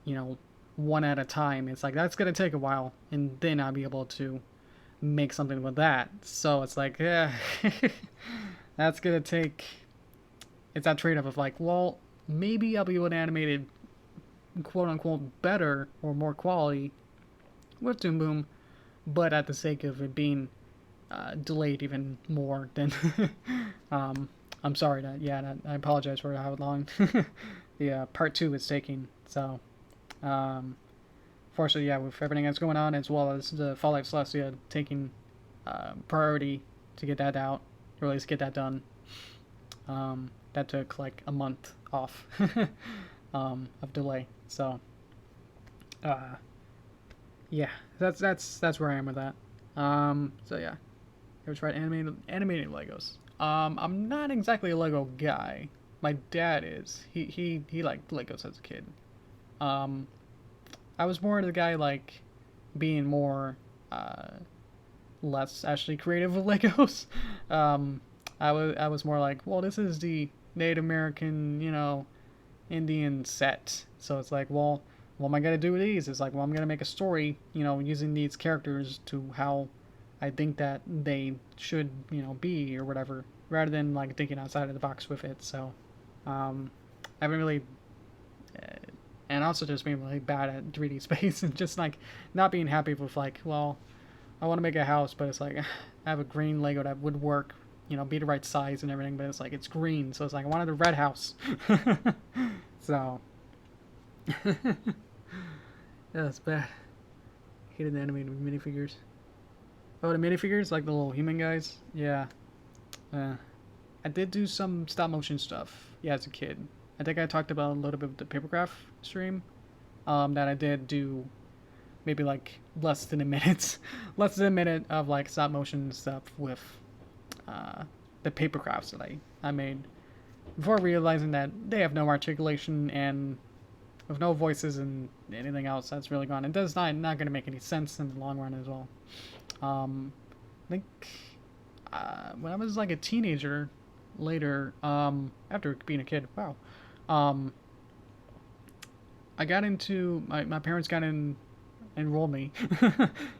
you know, one at a time. It's like, that's gonna take a while, and then I'll be able to make something with that. So it's like, yeah, that's gonna take, it's that trade-off of like, well, maybe I'll be able to animate it quote unquote better or more quality with Toon Boom, but at the sake of it being delayed even more than I'm sorry that, yeah, I apologize for how long the part 2 is taking. So fortunately, yeah, with everything that's going on, as well as the Fall Life Celestia taking priority to get that out, or at least get that done, that took like a month off of delay. So yeah, that's where I am with that. So yeah, I tried animating Legos. I'm not exactly a Lego guy. My dad is. He liked Legos as a kid. I was more the guy like being more less actually creative with Legos. I was more like, well, this is the Native American, you know, Indian set. So it's like, well, what am I gonna do with these? It's like, well, I'm gonna make a story, you know, using these characters to how I think that they should, you know, be or whatever, rather than like thinking outside of the box with it. So, I haven't really, and also just being really bad at 3D space and just like not being happy with like, well, I want to make a house, but it's like I have a green Lego that would work, you know, be the right size and everything, but it's like it's green, so it's like I wanted a red house. So yeah, it's bad. Hated the animated minifigures. Oh, the minifigures, like the little human guys. Yeah. I did do some stop motion stuff. Yeah, as a kid. I think I talked about a little bit of the papercraft stream. That I did do maybe like less than a minute, less than a minute of like stop motion stuff with the paper crafts that I made, before realizing that they have no articulation and with no voices and anything else that's really gone. It does not going to make any sense in the long run as well. I think when I was like a teenager, later, after being a kid, wow, I got into my parents enrolled me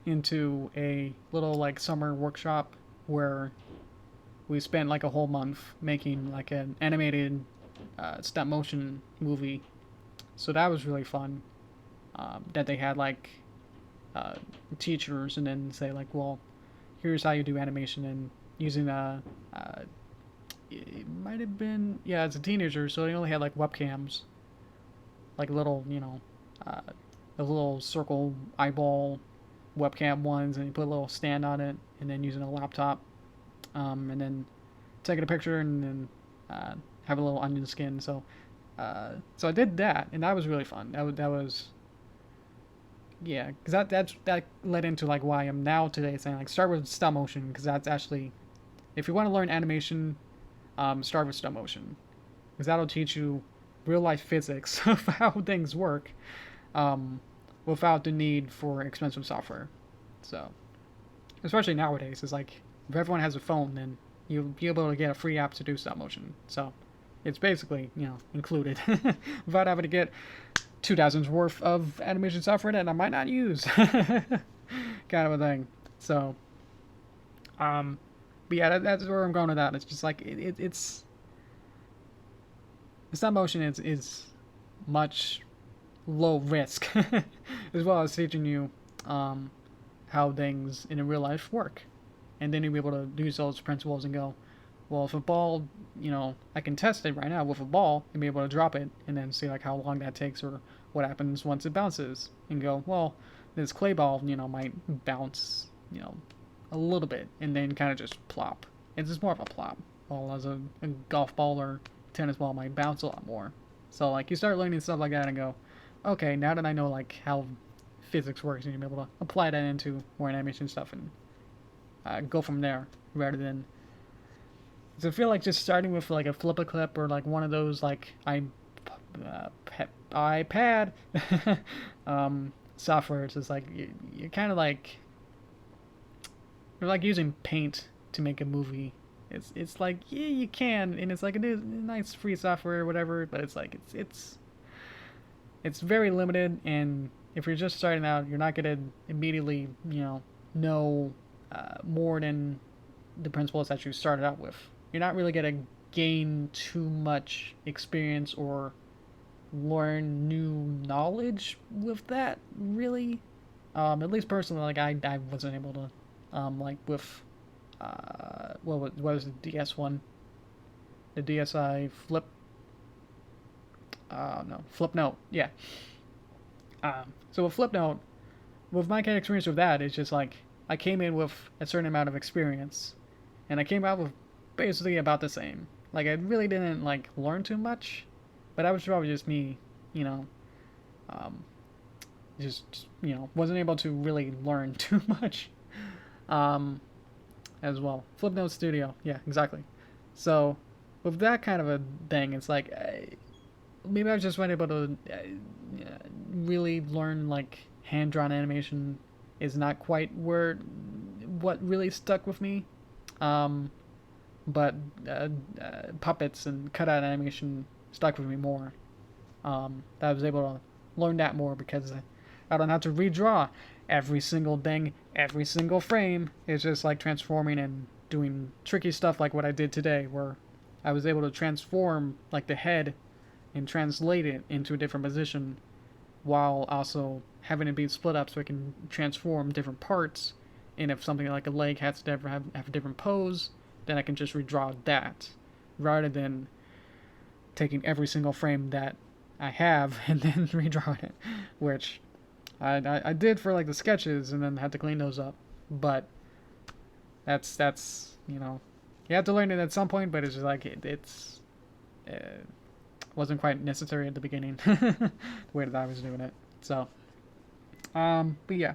into a little like summer workshop where we spent like a whole month making like an animated stop motion movie. So that was really fun. That they had like teachers and then say like, well, here's how you do animation and using it might have been, yeah, as a teenager, so they only had like webcams, like little, the little circle eyeball webcam ones, and you put a little stand on it, and then using a laptop, and then taking a picture and then have a little onion skin. So I did that, and that was really fun. That was yeah, because that led into like why I'm now today saying like start with stop motion, because that's actually, if you want to learn animation, start with stop motion, because that'll teach you real life physics of how things work, without the need for expensive software. So, especially nowadays, it's like if everyone has a phone, then you'll be able to get a free app to do stop motion. So, it's basically included without having to get 2,000's worth of animation software that I might not use, kind of a thing. So, but yeah, that's where I'm going with that. It's just like it's stop motion is much low risk, as well as teaching you how things in real life work, and then you'll be able to use those principles and go, well, if a ball, I can test it right now with a ball and be able to drop it and then see like how long that takes or what happens once it bounces, and go, well, this clay ball, might bounce, a little bit and then kind of just plop. It's just more of a plop. While as a golf ball or tennis ball might bounce a lot more. So like you start learning stuff like that and go, okay, now that I know like how physics works, and you'll be able to apply that into more animation stuff and go from there rather than. So I feel like just starting with like a flip clip or like one of those like iPad softwares is like you're kind of like you're like using Paint to make a movie. It's like, yeah, you can, and it's like a nice free software or whatever, but it's like it's very limited, and if you're just starting out, you're not gonna immediately know more than the principles that you started out with. You're not really gonna gain too much experience or learn new knowledge with that, really. At least personally, like I wasn't able to, like with, what was the DS one? The DSi Flip. No, Flip Note. Yeah. So with Flip Note, with my kind of experience with that, it's just like I came in with a certain amount of experience, and I came out with basically about the same. Like I really didn't like learn too much, but that was probably just me, just wasn't able to really learn too much, as well. Flipnote Studio, yeah, exactly. So with that kind of a thing, it's like maybe I just wasn't able to really learn like hand drawn animation is not quite what really stuck with me. But puppets and cutout animation stuck with me more. That I was able to learn that more because I don't have to redraw every single thing, every single frame. It's just like transforming and doing tricky stuff like what I did today, where I was able to transform like the head and translate it into a different position while also having it be split up so I can transform different parts. And if something like a leg has to have a different pose, then I can just redraw that rather than taking every single frame that I have and then redrawing it, which I did for like the sketches and then had to clean those up. But that's you have to learn it at some point, but it's just like it's wasn't quite necessary at the beginning the way that I was doing it. So but yeah,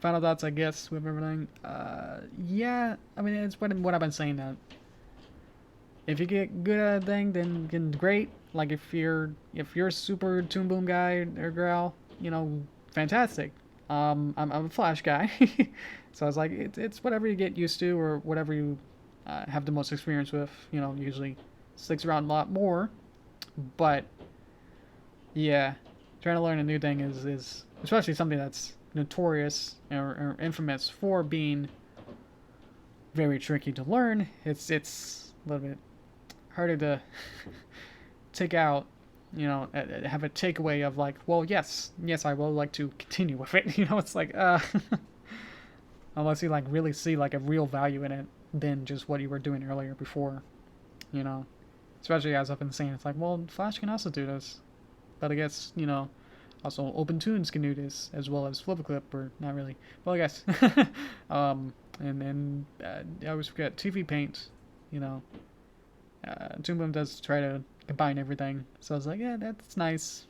final thoughts, I guess, with everything. Yeah, I mean, it's what I've been saying, that if you get good at a thing, then great. Like if you're a super Toon Boom guy or girl, you know, fantastic. I'm a Flash guy, so I was like, it's whatever you get used to or whatever you have the most experience with. You know, usually sticks around a lot more. But yeah, trying to learn a new thing is especially something that's notorious or infamous for being very tricky to learn. It's a little bit harder to take out, you know, have a takeaway of like, well, yes, I will like to continue with it. You know, it's like, unless you like really see like a real value in it than just what you were doing earlier before, you know. Especially as I've been saying, it's like, well, Flash can also do this, but I guess, you know, also OpenToons can do this as well as FlipaClip, or not really. Well, I guess. And then I always forget TV Paint, you know. Toon Boom does try to combine everything, so I was like, yeah, that's nice,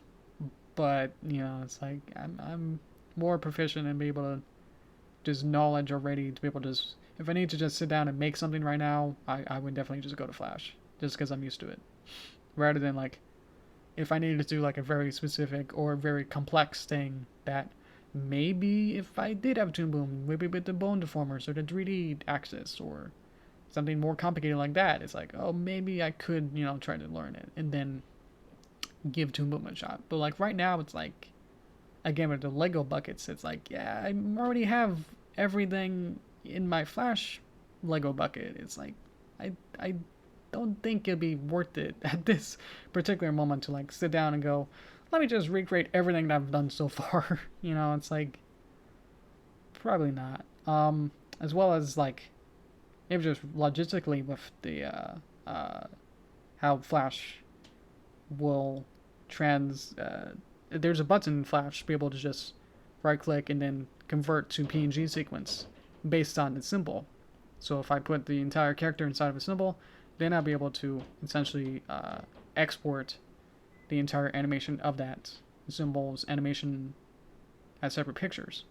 but you know, it's like I'm more proficient and be able to just knowledge already to be able to just, if I need to just sit down and make something right now, I would definitely just go to Flash just because I'm used to it, rather than like if I needed to do like a very specific or very complex thing that maybe if I did have Toon Boom, maybe with the bone deformers or the 3D axis or something more complicated like that, it's like, oh, maybe I could, you know, try to learn it and then give Toon Boom a shot. But like right now, it's like, again with the Lego buckets, it's like, yeah, I already have everything in my Flash Lego bucket. It's like, I don't think it'd be worth it at this particular moment to like sit down and go, let me just recreate everything that I've done so far. You know, it's like probably not. As well as like maybe just logistically with the how Flash will there's a button in Flash to be able to just right click and then convert to PNG sequence based on the symbol. So if I put the entire character inside of a symbol, then I'll be able to essentially export the entire animation of that symbol's animation as separate pictures,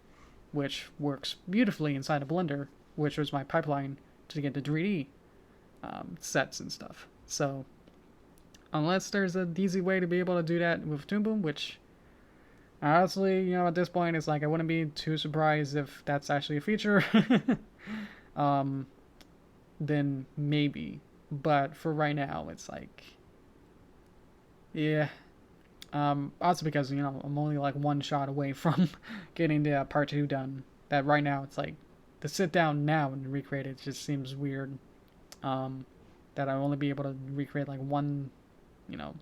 which works beautifully inside of Blender, which was my pipeline to get the 3D sets and stuff. So unless there's an easy way to be able to do that with Toon Boom, which honestly, you know, at this point, it's like I wouldn't be too surprised if that's actually a feature. Then maybe. But for right now, it's like, yeah. Also because, you know, I'm only like one shot away from getting the part 2 done. That right now, it's like, to sit down now and recreate it just seems weird. That I'll only be able to recreate like one, you know,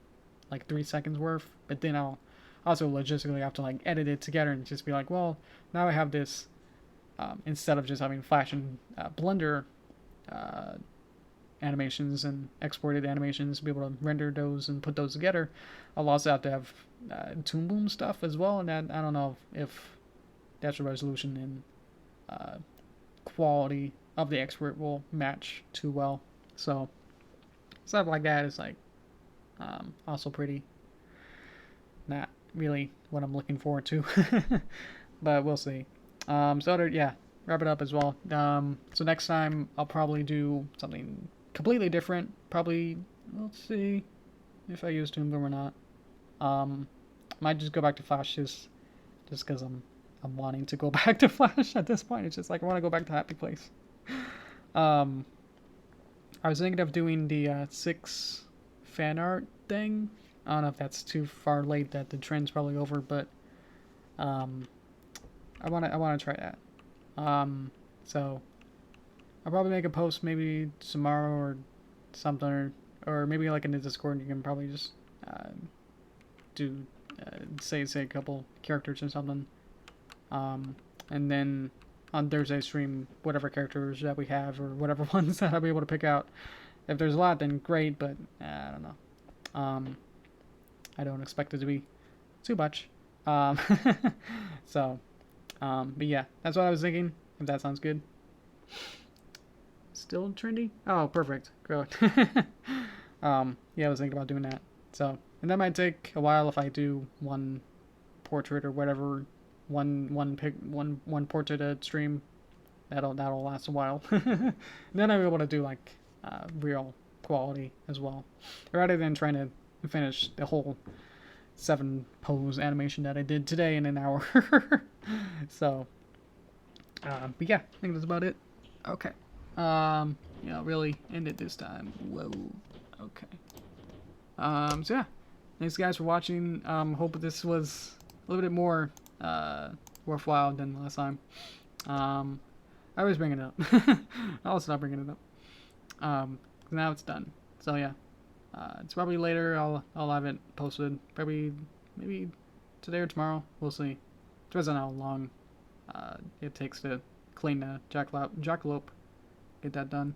like 3 seconds worth. But then I'll also logistically have to like edit it together and just be like, well, now I have this, instead of just having Flash and Blender animations and exported animations, be able to render those and put those together. I'll also have to have Toon Boom stuff as well, and that, I don't know if that's a resolution and quality of the export will match too well. So stuff like that is like also pretty not really what I'm looking forward to, but we'll see. Yeah, wrap it up as well. So next time I'll probably do something completely different. Probably, let's see if I use Toon Boom or not. Might just go back to Flash just because I'm wanting to go back to Flash at this point. It's just like I want to go back to Happy Place. I was thinking of doing the 6 fan art thing. I don't know if that's too far late, that the trend's probably over, but I wanna try that. So I'll probably make a post maybe tomorrow or something, or maybe like in the Discord you can probably just do say a couple characters or something. And then on Thursday stream whatever characters that we have or whatever ones that I'll be able to pick out. If there's a lot, then great, but I don't know. I don't expect it to be too much. So, but yeah, that's what I was thinking. If that sounds good. Still trendy? Oh, perfect. Good. Yeah, I was thinking about doing that. So, and that might take a while if I do one portrait or whatever, one portrait at stream. That'll last a while. Then I'll be able to do like real quality as well, rather than trying to finish the whole 7 pose animation that I did today in an hour. So, but yeah, I think that's about it. Okay. Yeah, really end it this time. Whoa. Okay. So yeah, thanks guys for watching. Hope this was a little bit more worthwhile than last time. I always bring it up. I'll stop bringing it up. Now it's done. So yeah, it's probably later. I'll have it posted. Probably maybe today or tomorrow. We'll see. Depends on how long it takes to clean the jackalope. Get that done.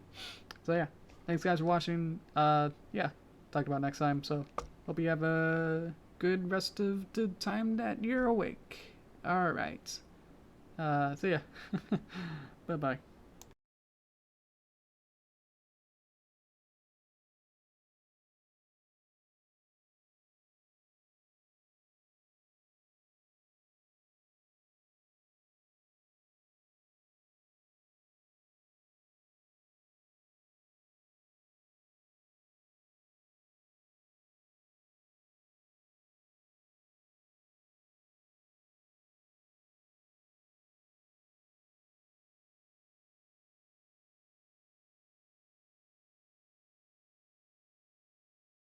So yeah, thanks guys for watching. Yeah, talk about next time. So hope you have a good rest of the time that you're awake. All right. So yeah, bye bye.